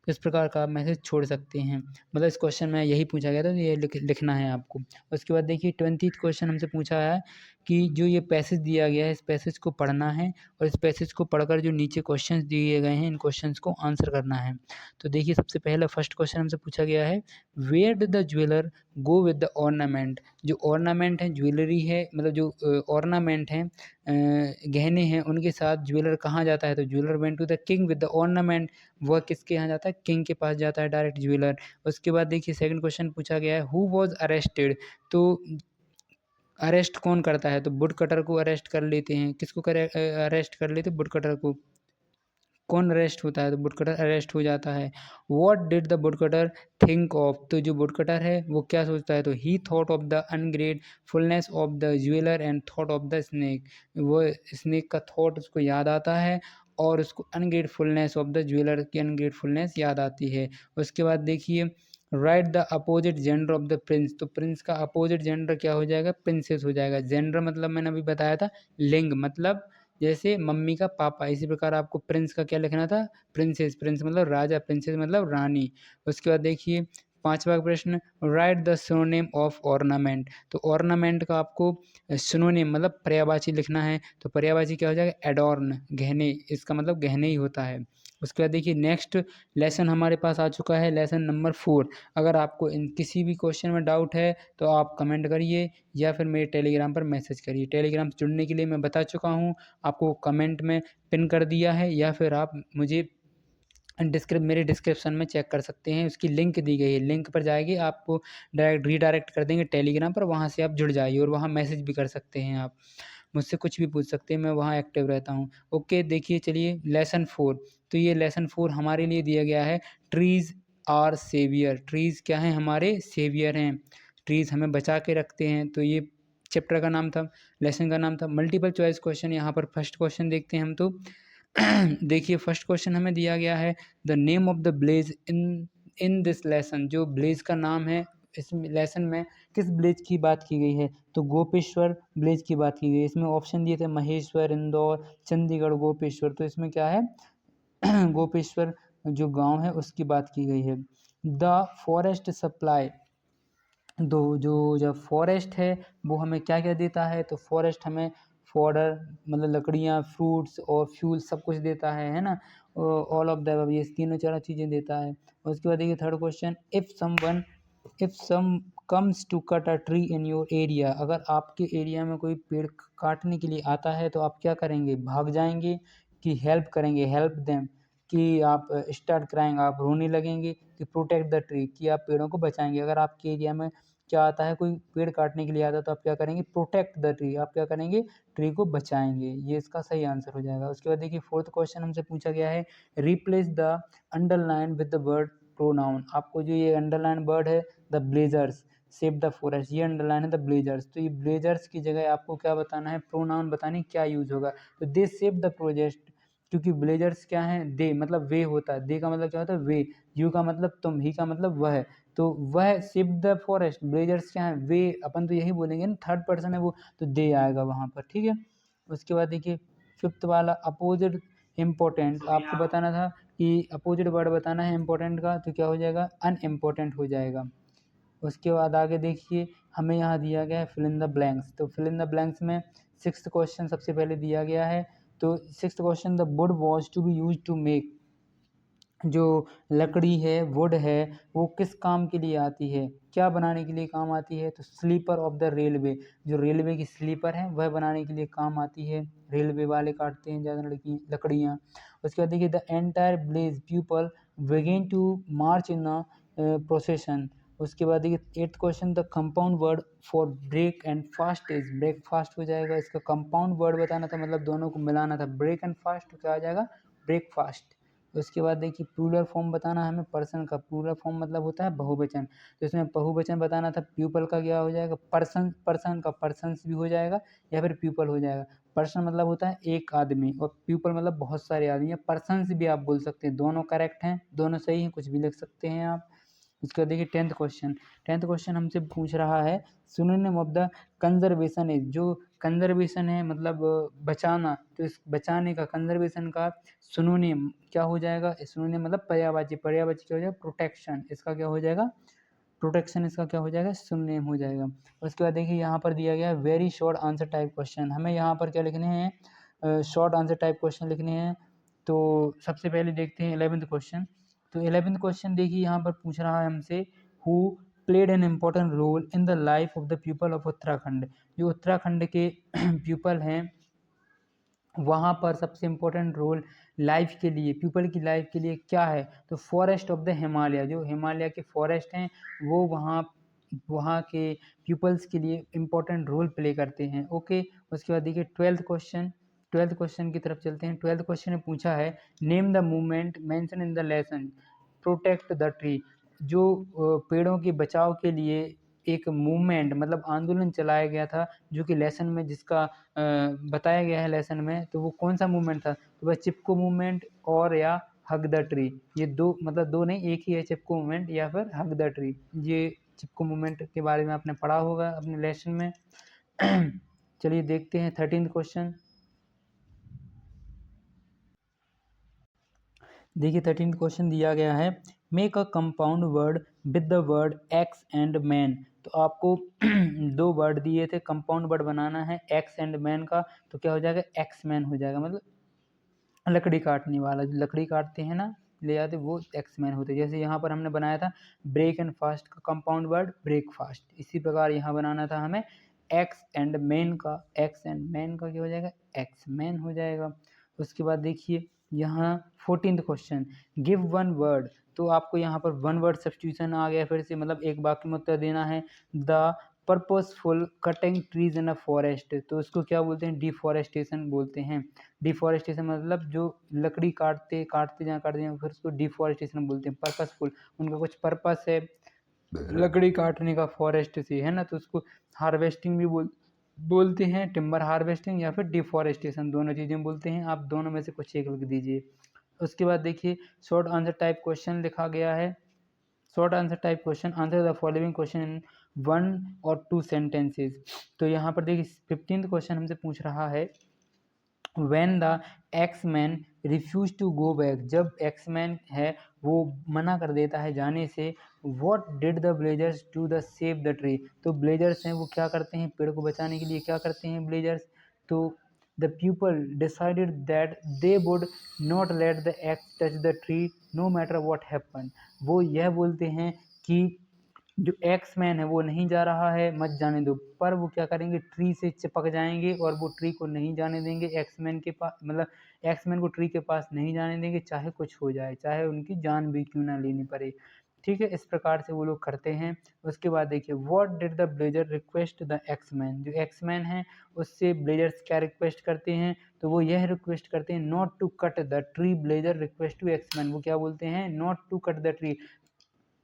तो इस प्रकार का आप मैसेज छोड़ सकते हैं। मतलब इस क्वेश्चन में यही पूछा गया था, तो ये लिखना है आपको। उसके बाद देखिए 20th क्वेश्चन हमसे पूछा है कि जो ये पैसेज दिया गया है, इस पैसेज को पढ़ना है, और इस पैसेज को पढ़कर जो नीचे क्वेश्चंस दिए गए हैं, इन क्वेश्चंस को आंसर करना है। तो देखिए सबसे पहला फर्स्ट क्वेश्चन हमसे पूछा गया है, where did the jeweller go with the ornament. जो ऑर्नामेंट है, ज्वेलरी है, मतलब जो ऑर्नामेंट हैं, गहने हैं, उनके साथ ज्वेलर कहाँ जाता है, तो jeweller went to the king with the ornament. वह किसके यहाँ जाता है, किंग के पास जाता है डायरेक्ट ज्वेलर। उसके बाद देखिए सेकंड क्वेश्चन पूछा गया है, हु वॉज अरेस्टेड। तो अरेस्ट कौन करता है, तो वुड कटर को अरेस्ट कर लेते हैं। किसको अरेस्ट कर लेते, वुड कटर को। कौन अरेस्ट होता है, तो वुडकटर अरेस्ट हो जाता है। What did the woodcutter think of, तो जो वुडकटर है वो क्या सोचता है, तो he thought of the ungratefulness of the jeweller and thought of the snake. वो स्नेक का थॉट उसको याद आता है, और उसको अनग्रेटफुलनेस ऑफ द ज्वेलर की अनग्रेटफुलनेस याद आती है। उसके बाद देखिए right the opposite gender of the Prince, तो प्रिंस का अपोजिट जेंडर क्या हो जाएगा, प्रिंसेस हो जाएगा। जेंडर मतलब मैंने अभी बताया था, लिंग, मतलब जैसे मम्मी का पापा, इसी प्रकार आपको प्रिंस का क्या लिखना था, प्रिंसेस। प्रिंस मतलब राजा, प्रिंसेस मतलब रानी। उसके बाद देखिए पांचवा प्रश्न, right the synonym of ornament, तो ऑर्नामेंट का आपको सिनोनिम मतलब पर्यायवाची लिखना है। तो पर्यायवाची क्या हो जाएगा, एडॉर्न, गहने, इसका मतलब गहने ही होता है। उसके बाद देखिए नेक्स्ट लेसन हमारे पास आ चुका है, लेसन नंबर 4। अगर आपको इन किसी भी क्वेश्चन में डाउट है तो आप कमेंट करिए या फिर मेरे टेलीग्राम पर मैसेज करिए। टेलीग्राम से जुड़ने के लिए मैं बता चुका हूँ, आपको कमेंट में पिन कर दिया है, या फिर आप मुझे मेरे डिस्क्रिप्शन में चेक कर सकते हैं, उसकी लिंक दी गई है। लिंक पर जाएगी, आपको डायरेक्ट रीडायरेक्ट कर देंगे टेलीग्राम पर, वहाँ से आप जुड़ जाइए और वहाँ मैसेज भी कर सकते हैं। आप मुझसे कुछ भी पूछ सकते हैं, मैं वहाँ एक्टिव रहता हूँ। ओके, देखिए चलिए लेसन 4। तो ये लेसन 4 हमारे लिए दिया गया है, ट्रीज़ आर सेवियर। ट्रीज़ क्या हैं, हमारे सेवियर हैं, ट्रीज़ हमें बचा के रखते हैं। तो ये चैप्टर का नाम था, लेसन का नाम था। मल्टीपल चॉइस क्वेश्चन, यहाँ पर फर्स्ट क्वेश्चन देखते हैं हम तो देखिए फर्स्ट क्वेश्चन हमें दिया गया है the name of the village in this lesson. जो ब्लेज का नाम है इस लेसन में किस ब्लेज की बात की गई है, तो गोपेश्वर ब्लेज की बात की गई है। इसमें ऑप्शन दिए थे महेश्वर, इंदौर, चंडीगढ़, गोपेश्वर। तो इसमें क्या है गोपेश्वर जो गांव है उसकी बात की गई है। द फॉरेस्ट सप्लाई, दो जो जब फॉरेस्ट है वो हमें क्या क्या देता है, तो फॉरेस्ट हमें फॉडर मतलब लकड़ियाँ, फ्रूट्स और फ्यूल सब कुछ देता है ना। ऑल ऑफ द ये तीनों चार चीज़ें देता है। उसके बाद देखिए third question, if some comes to cut a tree in your area, अगर आपके एरिया में कोई पेड़ काटने के लिए आता है तो आप क्या करेंगे, भाग जाएंगे कि हेल्प करेंगे, हेल्प देम, कि आप स्टार्ट कराएंगे, आप रोने लगेंगे, कि प्रोटेक्ट द ट्री, कि आप पेड़ों को बचाएंगे। अगर आपके एरिया में क्या आता है, कोई पेड़ काटने के लिए आता है तो आप क्या करेंगे, प्रोटेक्ट द ट्री, आप क्या करेंगे, ट्री को बचाएंगे। ये इसका सही आंसर हो जाएगा। उसके बाद देखिए फोर्थ क्वेश्चन हमसे पूछा गया है replace the underline with the word pronoun. आपको जो ये अंडरलाइन वर्ड है the blazers save the forest, ये अंडरलाइन है द ब्लेजर्स, तो ये ब्लेजर्स की जगह आपको क्या बताना है, प्रोनाउन बताने क्या यूज होगा, तो दे सेव द प्रोजेक्ट, क्योंकि ब्लेजर्स क्या है, दे मतलब वे होता है, दे का मतलब क्या होता है वे, यू का मतलब तुम, ही का मतलब वह, तो वह सेव द फॉरेस्ट, ब्लेजर्स क्या है वे, अपन तो यही बोलेंगे ना, थर्ड पर्सन है वो, तो दे आएगा वहाँ पर, ठीक है। उसके बाद देखिए फिफ्थ वाला अपोजिट इम्पोर्टेंट, आपको बताना था कि अपोजिट वर्ड बताना है इम्पोर्टेंट का, तो क्या हो जाएगा, अनइम्पोर्टेंट हो जाएगा। उसके बाद आगे देखिए हमें यहाँ दिया गया है फिल इन द ब्लैंक्स, तो फिल इन द ब्लैंक्स में सिक्स्थ क्वेश्चन सबसे पहले दिया गया है। तो sixth question, the wood was to be use to make, जो लकड़ी है, वुड है, वो किस काम के लिए आती है, क्या बनाने के लिए काम आती है, तो स्लीपर ऑफ द रेलवे, जो रेलवे की स्लीपर है वह बनाने के लिए काम आती है, रेलवे वाले काटते हैं ज़्यादा लकड़ियाँ। उसके बाद देखिए the entire village people begin to march in a procession. उसके बाद देखिए eighth question, the compound word for break and fast is, breakfast हो जाएगा, इसका कंपाउंड वर्ड बताना था, मतलब दोनों को मिलाना था, ब्रेक एंड फास्ट, तो क्या आ जाएगा, ब्रेकफास्ट। उसके बाद देखिए प्लूरल फॉर्म बताना है हमें पर्सन का, प्लूरल फॉर्म मतलब होता है बहुवचन, तो इसमें बहुवचन बताना था, पीपल का क्या हो जाएगा, पर्सन, पर्सन का पर्सन्स भी हो जाएगा या फिर पीपल हो जाएगा। पर्सन मतलब होता है एक आदमी और पीपल मतलब बहुत सारे आदमी, या पर्सन्स भी आप बोल सकते हैं, दोनों करेक्ट हैं, दोनों सही हैं, कुछ भी लिख सकते हैं आप। उसके बाद देखिए टेंथ क्वेश्चन हमसे पूछ रहा है synonym of the conservation is, जो कंजर्वेशन है मतलब बचाना, तो इस बचाने का, कंजर्वेशन का सिनोनिम क्या हो जाएगा, सिनोनिम मतलब पर्यायवाची, पर्यायवाची क्या हो जाएगा, प्रोटेक्शन, इसका क्या हो जाएगा, प्रोटेक्शन, इसका क्या हो जाएगा, सिनोनिम हो जाएगा। उसके बाद देखिए यहाँ पर दिया गया है very short answer type question, हमें यहाँ पर क्या लिखने हैं, शॉर्ट आंसर टाइप क्वेश्चन लिखने हैं। तो सबसे पहले देखते हैं 11th क्वेश्चन। तो 11th क्वेश्चन देखिए यहाँ पर पूछ रहा है हमसे who played an important role in the life of the people of Uttarakhand, जो उत्तराखंड के पीपल हैं वहाँ पर सबसे इम्पोर्टेंट रोल लाइफ के लिए, पीपल की लाइफ के लिए क्या है, तो फॉरेस्ट ऑफ द हिमालय, जो हिमालय के फॉरेस्ट हैं वो वहाँ वहाँ के पीपल्स के लिए इम्पोर्टेंट रोल प्ले करते हैं। ओके, उसके बाद देखिए ट्वेल्थ क्वेश्चन की तरफ चलते हैं। ट्वेल्थ क्वेश्चन में पूछा है name the movement mention in the lesson protect the tree, जो पेड़ों के बचाव के लिए एक मूवमेंट मतलब आंदोलन चलाया गया था, जो कि लेसन में जिसका बताया गया है लेसन में, तो वो कौन सा मूवमेंट था, तो वह चिपको मूवमेंट और या हग द ट्री, ये दो मतलब दो नहीं एक ही है, चिपको मूवमेंट या फिर हग द ट्री। ये चिपको मूवमेंट के बारे में आपने पढ़ा होगा अपने लेसन में। चलिए देखते हैं 13th क्वेश्चन। देखिए 13th क्वेश्चन दिया गया है make a compound word with the word x and man, तो आपको दो वर्ड दिए थे, कंपाउंड वर्ड बनाना है एक्स एंड मैन का, तो क्या हो जाएगा, एक्स मैन हो जाएगा, मतलब लकड़ी काटने वाला, जो लकड़ी काटते हैं ना ले जाते वो एक्स मैन होते हैं। जैसे यहाँ पर हमने बनाया था ब्रेक एंड फास्ट का कंपाउंड वर्ड ब्रेकफास्ट, इसी प्रकार यहाँ बनाना था हमें एक्स एंड मैन का, एक्स एंड मैन का क्या हो जाएगा, एक्स मैन हो जाएगा। उसके बाद देखिए यहाँ 14th question give one word, तो आपको यहाँ पर वन वर्ड सब्स्टिट्यूशन आ गया फिर से, मतलब एक वाक्य में उत्तर देना है the purposeful cutting trees in a forest, तो इसको क्या बोलते हैं, डिफॉरेस्टेशन बोलते हैं। डिफॉरेस्टेशन मतलब जो लकड़ी काटते जहाँ फिर उसको डिफॉरेस्टेशन बोलते हैं। पर्पसफुल उनका कुछ पर्पस है लकड़ी काटने का फॉरेस्ट से, है ना, तो उसको हार्वेस्टिंग भी बोलते हैं टिम्बर हार्वेस्टिंग या फिर डिफॉरेस्टेशन, दोनों चीज़ें बोलते हैं। आप दोनों में से कुछ एक लिख दीजिए। उसके बाद देखिए शॉर्ट आंसर टाइप क्वेश्चन लिखा गया है। Short answer type question, answer the following question in 1 और 2 सेंटेंसेस। तो यहाँ पर देखिए 15th क्वेश्चन हमसे पूछ रहा है when the X-Man refused to go back, जब X-Man है वो मना कर देता है जाने से, what did the Blazers do the save the tree, तो Blazers हैं वो क्या करते हैं पेड़ को बचाने के लिए, क्या करते हैं Blazers, तो the people decided that they would not let the X touch the tree no matter what happened, वो यह बोलते हैं कि जो एक्स मैन है वो नहीं जा रहा है, मत जाने दो, पर वो क्या करेंगे ट्री से चिपक जाएंगे और वो ट्री को नहीं जाने देंगे एक्स मैन के पास, मतलब एक्स मैन को ट्री के पास नहीं जाने देंगे, चाहे कुछ हो जाए, चाहे उनकी जान भी क्यों ना लेनी पड़े। ठीक है, इस प्रकार से वो लोग करते हैं। उसके बाद देखिए what did the blazer request the x man, जो एक्स मैन है उससे ब्लेजर्स क्या रिक्वेस्ट करते हैं, तो वो यह रिक्वेस्ट करते हैं not to cut the tree, villager request to axe man, वो क्या बोलते हैं not to cut the tree,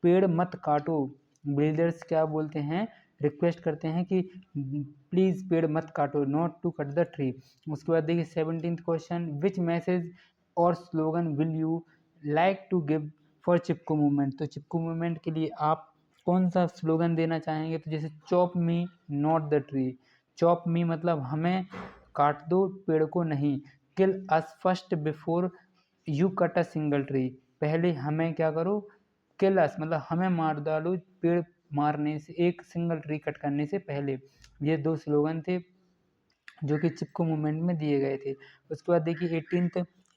पेड़ मत काटो, बिल्डर्स क्या बोलते हैं रिक्वेस्ट करते हैं कि प्लीज़ पेड़ मत काटो, not to cut the tree. उसके बाद देखिए 17th question, which message or slogan will you like to give for Chipko movement, तो चिपको मूवमेंट के लिए आप कौन सा स्लोगन देना चाहेंगे, तो जैसे chop me not the tree, chop me मतलब हमें काट दो पेड़ को नहीं, kill us first before you cut a single tree, पहले हमें क्या करो किल अस मतलब हमें मार डालो पेड़ मारने से, एक सिंगल ट्री कट करने से पहले। ये 2 स्लोगन थे जो कि चिपको मूवमेंट में दिए गए थे। उसके बाद देखिए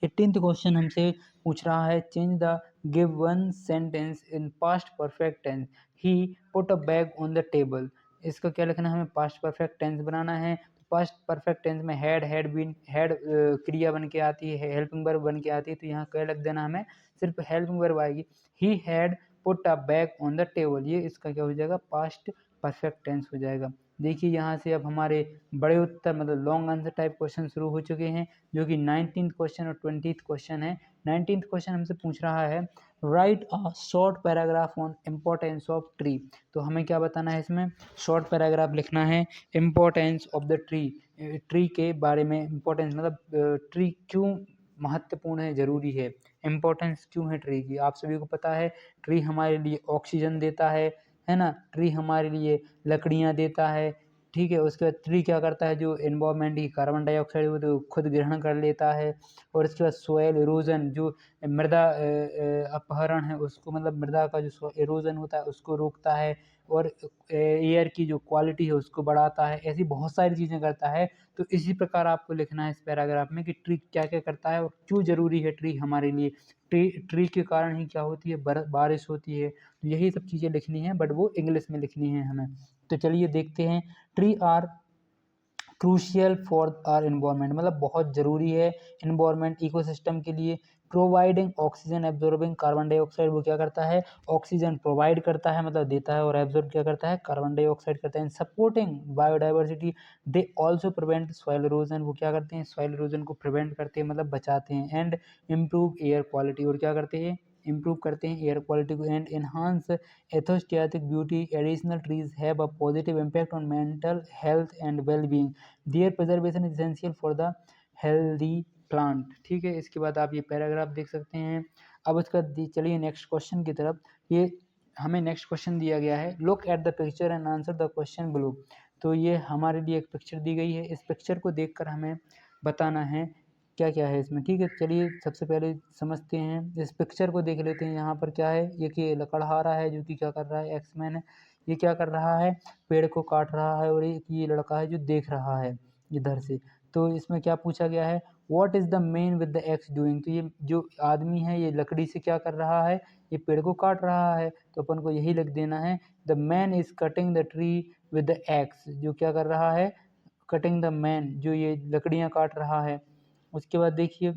18th क्वेश्चन हमसे पूछ रहा है change the give one sentence in past perfect tense, he put a bag on the table, इसका क्या लिखना है हमें पास्ट परफेक्ट टेंस बनाना है। पास्ट परफेक्ट टेंस में हैड बीन, हैड क्रिया बन के आती है, हेल्पिंग वर्ब बन के आती है, तो यहाँ क्या लिख देना हमें सिर्फ हेल्पिंग वर्ब आएगी, he had put a bag on the table, ये इसका क्या हो जाएगा पास्ट परफेक्ट टेंस हो जाएगा। देखिए यहाँ से अब हमारे बड़े उत्तर मतलब लॉन्ग आंसर टाइप क्वेश्चन शुरू हो चुके हैं, जो कि 19th क्वेश्चन और 20th क्वेश्चन है। 19th क्वेश्चन हमसे पूछ रहा है write a short paragraph on importance of tree, तो हमें क्या बताना है इसमें शॉर्ट पैराग्राफ लिखना है importance of the tree, tree के बारे में, इम्पोर्टेंस मतलब ट्री क्यों महत्वपूर्ण है, ज़रूरी है, इम्पोर्टेंस क्यों है ट्री की। आप सभी को पता है ट्री हमारे लिए ऑक्सीजन देता है ना, ट्री हमारे लिए लकड़ियाँ देता है, ठीक है। उसके बाद ट्री क्या करता है, जो एनवायरनमेंट की कार्बन डाइऑक्साइड वो तो खुद ग्रहण कर लेता है। और इसके बाद सोयल इरोजन, जो मृदा अपहरण है उसको, मतलब मृदा का जो इरोजन होता है उसको रोकता है, और एयर की जो क्वालिटी है उसको बढ़ाता है, ऐसी बहुत सारी चीज़ें करता है। तो इसी प्रकार आपको लिखना है इस पैराग्राफ में कि ट्री क्या क्या करता है और क्यों ज़रूरी है ट्री हमारे लिए, ट्री के कारण ही क्या होती है बारिश होती है, तो यही सब चीज़ें लिखनी है, बट वो इंग्लिश में लिखनी है हमें। तो चलिए देखते हैं, tree are crucial for our environment, मतलब बहुत ज़रूरी है इन्वायरमेंट इकोसिस्टम के लिए। Providing oxygen absorbing carbon dioxide, वो क्या करता है ऑक्सीजन प्रोवाइड करता है मतलब देता है, और एब्जॉर्ब क्या करता है कार्बन डाइऑक्साइड करता है। Supporting biodiversity, they also prevent soil erosion, वो क्या करते हैं सॉइल इरोजन को प्रिवेंट करते हैं मतलब बचाते हैं। एंड इम्प्रूव एयर क्वालिटी, और क्या करते हैं इम्प्रूव करते हैं एयर क्वालिटी को। And enhance aesthetic beauty, additional trees have a positive impact on mental health and well being, their preservation is essential for the healthy plant. ठीक है, इसके बाद आप ये पैराग्राफ देख सकते हैं। अब उसका चलिए नेक्स्ट क्वेश्चन की तरफ। ये हमें नेक्स्ट क्वेश्चन दिया गया है, look at the picture and answer the question below, तो ये हमारे लिए एक पिक्चर दी गई है, इस पिक्चर को देखकर हमें बताना है क्या क्या है इसमें। ठीक है, चलिए सबसे पहले समझते हैं, इस पिक्चर को देख लेते हैं। यहाँ पर क्या है, ये कि लकड़हारा है जो कि क्या कर रहा है एक्समैन है, ये क्या कर रहा है पेड़ को काट रहा है, और एक ये लड़का है जो देख रहा है इधर से। तो इसमें क्या पूछा गया है, what is the man with the x doing, तो ये जो आदमी है ये लकड़ी से क्या कर रहा है, ये पेड़ को काट रहा है, तो अपन को यही लिख देना है the man is cutting the tree with the x, जो क्या कर रहा है कटिंग द मैन, जो ये लकड़ियाँ काट रहा है। उसके बाद देखिए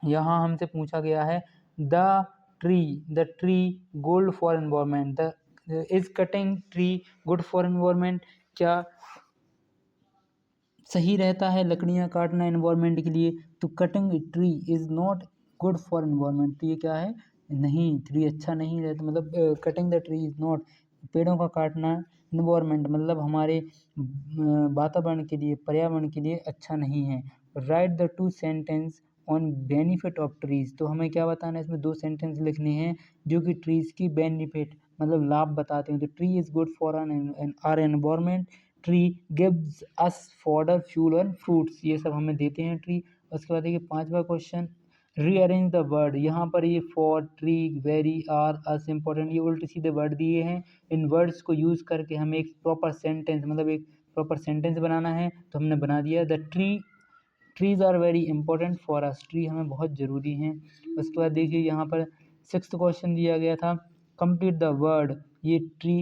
यहाँ हमसे पूछा गया है the tree gold for environment, the is cutting tree good for environment, क्या सही रहता है लकड़ियाँ काटना एनवायरमेंट के लिए, तो cutting tree is not good for environment, तो ये क्या है नहीं, ट्री अच्छा नहीं रहता, मतलब cutting the tree is not, पेड़ों का काटना इन्वायरमेंट मतलब हमारे वातावरण के लिए, पर्यावरण के लिए अच्छा नहीं है। Write the 2 sentence on benefit of trees. तो हमें क्या बताना है, इसमें 2 सेंटेंस लिखने हैं जो कि ट्रीज की बेनिफिट मतलब लाभ बताते हैं। तो tree is good for our environment, tree gives us fodder, fuel और फ्रूट्स, ये सब हमें देते हैं ट्री। उसके बाद देखिए 5वां क्वेश्चन, रीअरेंज द वर्ड। यहाँ पर ये for, tree, very, are, us, important, ये उल्टे सीधे वर्ड दिए हैं। इन वर्ड्स को यूज़ करके हमें एक प्रॉपर सेंटेंस मतलब एक प्रॉपर सेंटेंस बनाना है, तो हमने बना दिया। The trees are very important for us, tree हमें बहुत ज़रूरी हैं। उसके बाद देखिए यहाँ पर 6th क्वेश्चन दिया गया था, कंप्लीट द वर्ड। ये ट्री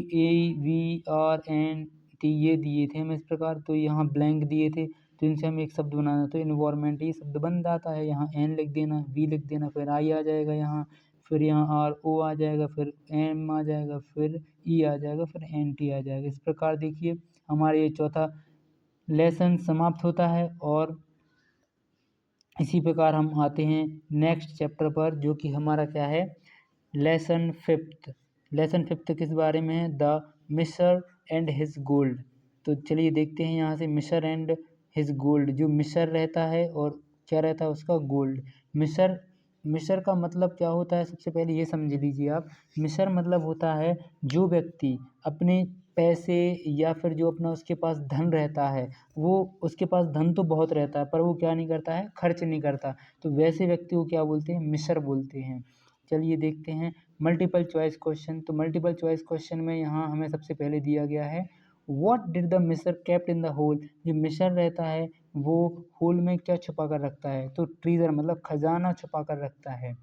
AVRNT ये दिए थे हमें इस प्रकार, तो यहाँ ब्लैंक दिए थे, तो इनसे हमें एक शब्द बनाना। तो इन्वायरमेंट ये शब्द बन जाता है, यहाँ एन लिख देना, वी लिख देना, फिर आई आ जाएगा यहाँ, फिर यहाँ RO आ जाएगा, फिर M आ जाएगा, फिर E आ जाएगा, फिर NT आ जाएगा। इस प्रकार देखिए हमारे ये चौथा लेसन समाप्त होता है। और इसी प्रकार हम आते हैं नेक्स्ट चैप्टर पर, जो कि हमारा क्या है, लेसन 5th। लेसन 5th किस बारे में है, द मिस्र एंड हिज गोल्ड। तो चलिए देखते हैं यहाँ से, मिस्र एंड हिज गोल्ड, जो मिस्र रहता है और क्या रहता है उसका गोल्ड। मिस्र मिस्र का मतलब क्या होता है, सबसे पहले ये समझ लीजिए आप। मिस्र मतलब होता है जो व्यक्ति अपने पैसे या फिर जो अपना उसके पास धन रहता है, वो उसके पास धन तो बहुत रहता है पर वो क्या नहीं करता है, खर्च नहीं करता, तो वैसे व्यक्ति को क्या बोलते हैं, मिस्र बोलते हैं। चलिए देखते हैं मल्टीपल चॉइस क्वेश्चन। तो मल्टीपल चॉइस क्वेश्चन में यहाँ हमें सबसे पहले दिया गया है, व्हाट डिड द मिस्र केप्ट इन द होल। जो मिस्र रहता है वो होल में क्या छुपा कर रखता है, तो ट्रीजर मतलब खजाना छुपा कर रखता है।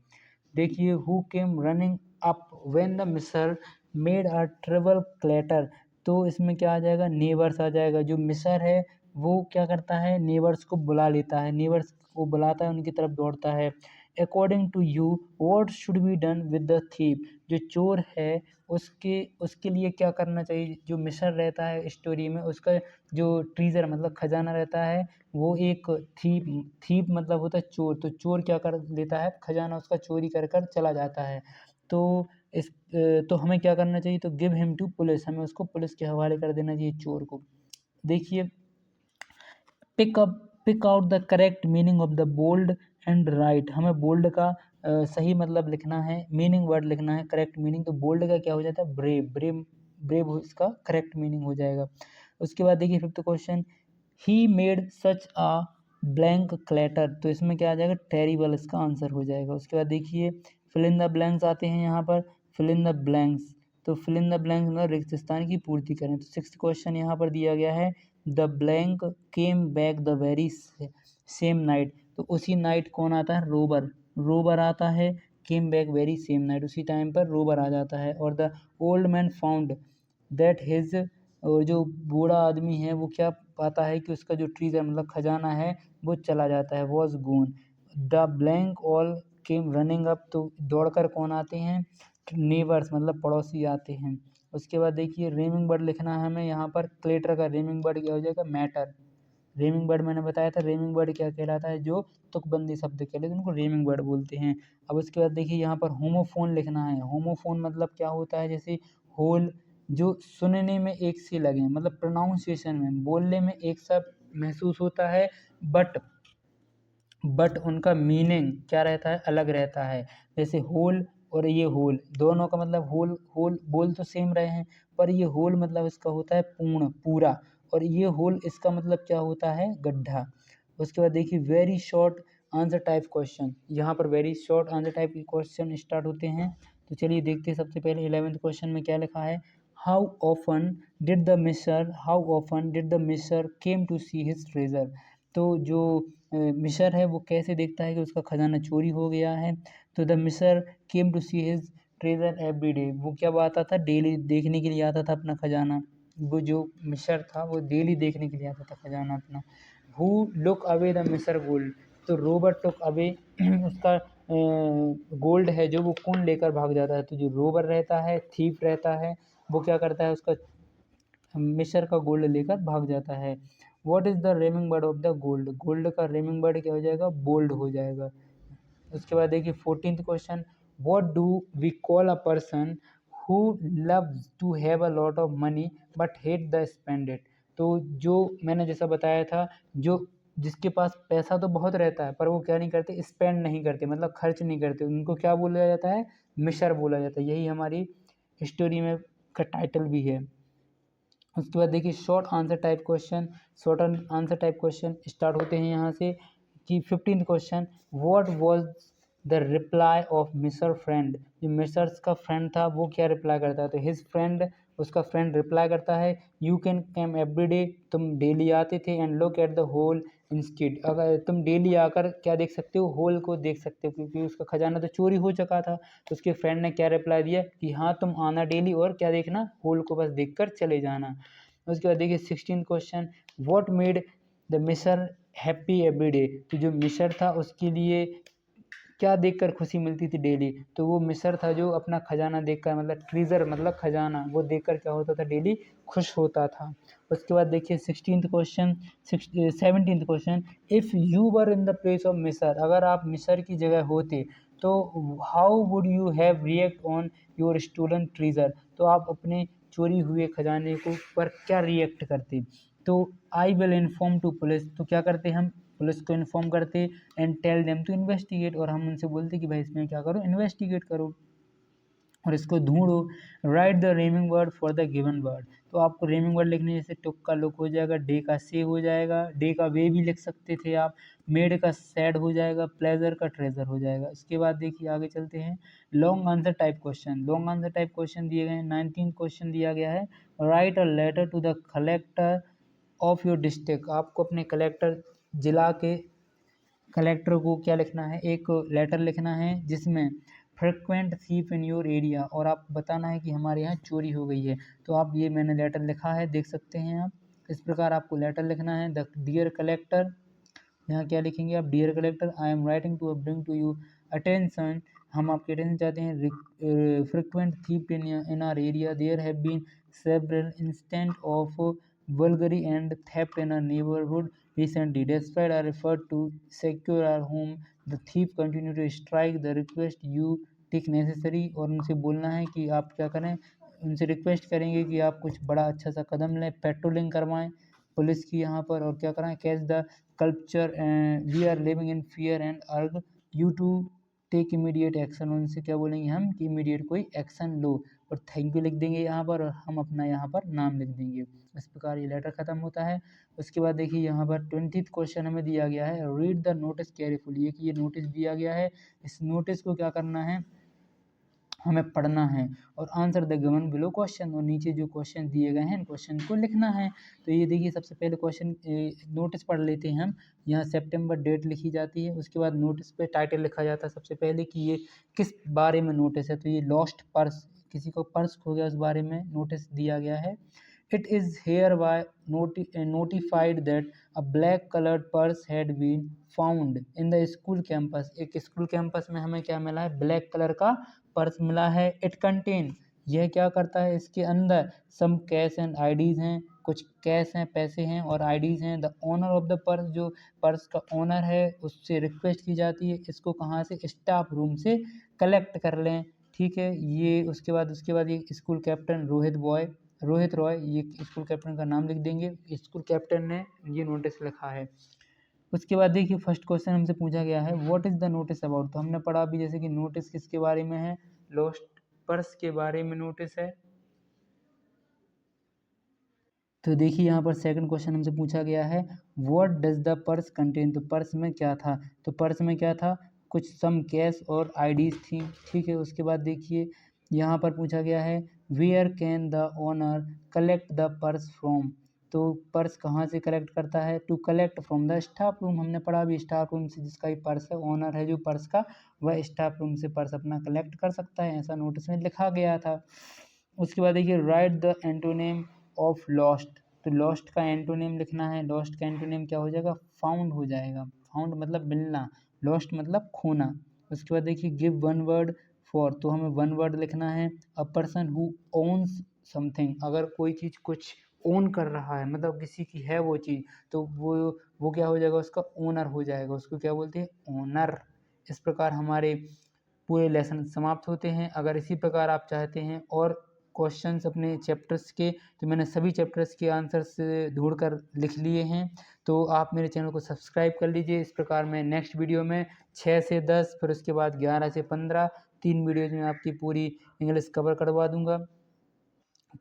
देखिए who came running up when the मिस्र मेड अ ट्रबल क्लैटर। तो इसमें क्या आ जाएगा, नेबर्स आ जाएगा। जो मिस्र है वो क्या करता है, नेबर्स को बुला लेता है, नेबर्स को बुलाता है, उनकी तरफ दौड़ता है। According to you what should be done with the thief. जो चोर है उसके उसके लिए क्या करना चाहिए, जो मिस्र रहता है स्टोरी में, उसका जो ट्रीजर मतलब खजाना रहता है, वो एक थीप, थीप मतलब होता है चोर, तो चोर क्या कर लेता है, खजाना उसका चोरी कर कर चला जाता है। तो इस तो हमें क्या करना चाहिए, तो गिव हिम टू पुलिस, हमें उसको पुलिस के हवाले कर देना चाहिए चोर को। देखिए pick out the correct meaning of the bold and right. हमें बोल्ड का सही मतलब लिखना है, मीनिंग वर्ड लिखना है, करेक्ट मीनिंग। तो बोल्ड का क्या हो जाता है, ब्रेव, ब्रेव इसका करेक्ट मीनिंग हो जाएगा। उसके बाद देखिए 5th question, he made such a blank clatter. तो इसमें क्या आ जाएगा, टेरिबल इसका आंसर हो जाएगा। उसके बाद देखिए फिल इन द ब्लैंक्स आते हैं यहाँ पर, फिल इन द ब्लैंक्स। तो फिल इन द ब्लैंक्स मतलब रिक्त स्थान की पूर्ति करें। तो 6th क्वेश्चन यहाँ पर दिया गया है, the blank came back the very same night. तो उसी नाइट कौन आता है, रोबर, रोबर आता है। Came back very same night, उसी टाइम पर रोबर आ जाता है। और the old man found that his, और जो बूढ़ा आदमी है वो क्या पाता है कि उसका जो ट्रीजर मतलब खजाना है वो चला जाता है, was goon. The blank all came running up. तो दौड़कर कौन आते हैं, नेबर्स मतलब पड़ोसी आते हैं। उसके बाद देखिए रेमिंग वर्ड लिखना है हमें यहाँ पर, क्लेटर का रेमिंग वर्ड क्या हो जाएगा, मैटर। रेमिंग वर्ड मैंने बताया था, रेमिंग वर्ड क्या कहलाता है, जो तुकबंदी शब्द कहलाते हैं उनको रेमिंग वर्ड बोलते हैं। अब उसके बाद देखिए यहाँ पर होमोफोन लिखना है। होमोफोन मतलब क्या होता है, जैसे होल, जो सुनने में एक से लगे मतलब प्रोनाउंसिएशन में, बोलने में एक सा महसूस होता है, बट उनका मीनिंग क्या रहता है, अलग रहता है। जैसे होल और ये होल, दोनों का मतलब होल होल बोल तो सेम रहे हैं, पर ये होल मतलब इसका होता है पूर्ण, पूरा, और ये होल इसका मतलब क्या होता है, गड्ढा। उसके बाद देखिए very short answer type question, यहाँ पर वेरी शॉर्ट आंसर टाइप के क्वेश्चन स्टार्ट होते हैं। तो चलिए देखते हैं सबसे पहले 11th क्वेश्चन में क्या लिखा है, how often did the miser came to see his treasure. तो जो मिस्र है वो कैसे देखता है कि उसका खजाना चोरी हो गया है। तो the miser came to see his treasure every day. वो क्या आता था, डेली देखने के लिए आता था अपना खजाना। वो जो मिस्र था वो डेली देखने के लिए आता था खजाना अपना। हु लुक अवे द मिस्र गोल्ड। तो रोबर टुक अवे उसका गोल्ड है जो वो कौन लेकर भाग जाता है। तो जो रोबर रहता है, थीफ रहता है, वो क्या करता है, उसका मिस्र का गोल्ड लेकर भाग जाता है। What is the remaining word of the gold. Gold का रेमिंग वर्ड क्या हो जाएगा, बोल्ड हो जाएगा। उसके बाद देखिए 14th question, what do we call a person who loves to have a lot of money but hate the spend it. तो जो मैंने जैसा बताया था, जो जिसके पास पैसा तो बहुत रहता है पर वो क्या नहीं करते, स्पेंड नहीं करते, मतलब खर्च नहीं करते, उनको क्या बोला जाता है, मिशर बोला जाता है। यही हमारी स्टोरी में का टाइटल भी है। उसके बाद देखिए short answer type question. Short answer type question start होते हैं यहाँ से कि 15th question, what was the reply of miser friend. जो मिस्टर्स का फ्रेंड था वो क्या रिप्लाई करता है, तो हिज फ्रेंड, उसका फ्रेंड रिप्लाई करता है, you can come every day, तुम डेली आते थे, and look at the hole instead, अगर तुम डेली आकर क्या देख सकते हो, होल को देख सकते हो, क्योंकि उसका खजाना तो चोरी हो चुका था। तो उसके फ्रेंड ने क्या रिप्लाई दिया कि हाँ तुम आना डेली और क्या देखना, होल को बस देखकर चले जाना। उसके बाद देखिए 16th question, what made the Misar happy every day. तो जो मिसर था उसके लिए क्या देखकर खुशी मिलती थी डेली, तो वो मिसर था जो अपना खजाना देखकर, मतलब ट्रीजर मतलब खजाना, वो देखकर क्या होता था, डेली खुश होता था। उसके बाद देखिए 16th question, 17th question, if you were in the place of miser, अगर आप मिसर की जगह होते तो how would you have react on your stolen treasure. तो आप अपने चोरी हुए खजाने को पर क्या रिएक्ट करते। तो I will inform to police, तो क्या करते हम, पुलिस को इन्फॉर्म करते, and tell them to investigate, और हम उनसे बोलते कि भाई इसमें क्या करो, इन्वेस्टिगेट करो और इसको ढूंढो। Right the remaining word for the given word, तो आपको रेमिंग वर्ड लिखने, जैसे टुक का लुक हो जाएगा, डे का से हो जाएगा, डे का वे भी लिख सकते थे आप, मेड का सैड हो जाएगा, प्लेजर का ट्रेजर हो जाएगा। इसके बाद देखिए आगे चलते हैं, long answer type question. Long answer type question दिए गए हैं, 19 क्वेश्चन दिया गया है, write a letter to the collector of your district, आपको अपने कलेक्टर, जिला के कलेक्टर को क्या लिखना है, एक लेटर लिखना है जिसमें frequent thief in your area, और आपको बताना है कि हमारे यहाँ चोरी हो गई है। तो आप ये मैंने लेटर लिखा है, देख सकते हैं आप, इस प्रकार आपको लेटर लिखना है। द डियर कलेक्टर, यहाँ क्या लिखेंगे आप, dear collector, I am writing to bring to you attention, हम आपके अटेंशन चाहते हैं, frequent thief in our area, there have been several instant of burglary and theft in our neighborhood recently. Despite our effort to secure our home, the thief continue to strike. The request you take necessary, और उनसे बोलना है कि आप क्या करें, उनसे request करेंगे कि आप कुछ बड़ा अच्छा सा कदम लें, पेट्रोलिंग करवाएं पुलिस की यहाँ पर, और क्या कराएं, catch the culture, we are living in fear and urge you to take immediate action, उनसे क्या बोलेंगे हम कि इमीडिएट कोई एक्शन लो, और थैंक यू लिख देंगे यहाँ पर, और हम अपना यहाँ पर नाम लिख देंगे। इस प्रकार ये लेटर ख़त्म होता है। उसके बाद देखिए यहाँ पर 20th क्वेश्चन हमें दिया गया है, रीड द नोटिस केयरफुली, ये नोटिस दिया गया है, इस नोटिस को क्या करना है, हमें पढ़ना है, और answer the given below question, और नीचे जो क्वेश्चन दिए गए हैं क्वेश्चन को लिखना है। तो ये देखिए सबसे पहले क्वेश्चन नोटिस पढ़ लेते हैं हम। यहाँ सितंबर डेट लिखी जाती है, उसके बाद नोटिस पे टाइटल लिखा जाता है सबसे पहले कि ये किस बारे में नोटिस है, तो ये लॉस्ट पर्स, किसी को पर्स खो गया उस बारे में नोटिस दिया गया है। It is hereby notified that a black colored purse had been found in the school campus. एक स्कूल कैंपस में हमें क्या मिला है, ब्लैक कलर का पर्स मिला है। इट कंटेन, यह क्या करता है, इसके अंदर सम कैश एंड आईडीज हैं, कुछ कैश हैं, पैसे हैं, और आईडीज हैं। The owner of the purse, जो पर्स का ओनर है उससे रिक्वेस्ट की जाती है इसको कहाँ से, स्टाफ रूम से कलेक्ट कर लें, ठीक है। ये उसके बाद ये स्कूल कैप्टन रोहित रॉय, ये स्कूल कैप्टन का नाम लिख देंगे, स्कूल कैप्टन ने ये नोटिस लिखा है। उसके बाद देखिए फर्स्ट क्वेश्चन हमसे पूछा गया है, what is the notice about, तो हमने पढ़ा अभी जैसे कि नोटिस किसके बारे में है, लॉस्ट पर्स के बारे में नोटिस है। तो देखिए यहाँ पर सेकंड क्वेश्चन हमसे पूछा गया है, what does the purse contain, तो पर्स में क्या था, तो पर्स में क्या था, कुछ सम कैश और आईडीज थी, ठीक है। उसके बाद देखिए यहाँ पर पूछा गया है, where can the owner collect the purse from, तो पर्स कहाँ से कलेक्ट करता है, to collect from the staff room, हमने पढ़ा अभी स्टाफ रूम से, जिसका भी पर्स है, ओनर है जो पर्स का, वह स्टाफ रूम से पर्स अपना कलेक्ट कर सकता है, ऐसा नोटिस में लिखा गया था। उसके बाद देखिए right the antonym of lost, तो लॉस्ट का एंटोनेम लिखना है, लॉस्ट का एंटोनेम क्या हो जाएगा, फाउंड हो जाएगा, फाउंड मतलब मिलना, लॉस्ट मतलब खोना। उसके बाद देखिए गिव वन वर्ड फॉर, तो हमें वन वर्ड लिखना है, अ पर्सन हु ओन्स समथिंग, अगर कोई चीज़ कुछ ओन कर रहा है, मतलब किसी की है वो चीज़, तो वो क्या हो जाएगा, उसका ओनर हो जाएगा, उसको क्या बोलते हैं, ओनर। इस प्रकार हमारे पूरे लेसन समाप्त होते हैं। अगर इसी प्रकार आप चाहते हैं और क्वेश्चंस अपने चैप्टर्स के, तो मैंने सभी चैप्टर्स के आंसर्स ढूंढकर लिख लिए हैं, तो आप मेरे चैनल को सब्सक्राइब कर लीजिए। इस प्रकार मैं नेक्स्ट वीडियो में 6 से 10 फिर उसके बाद 11 से 15 3 वीडियोज़ में आपकी पूरी इंग्लिश कवर करवा दूंगा।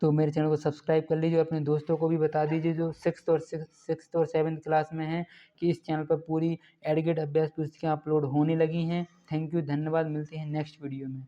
तो मेरे चैनल को सब्सक्राइब कर लीजिए, अपने दोस्तों को भी बता दीजिए जो सिक्स्थ और सेवन्थ क्लास में हैं कि इस चैनल पर पूरी एडुकेट अभ्यास पुस्तिकाएँ अपलोड होने लगी हैं। थैंक यू, धन्यवाद। मिलते हैं नेक्स्ट वीडियो में।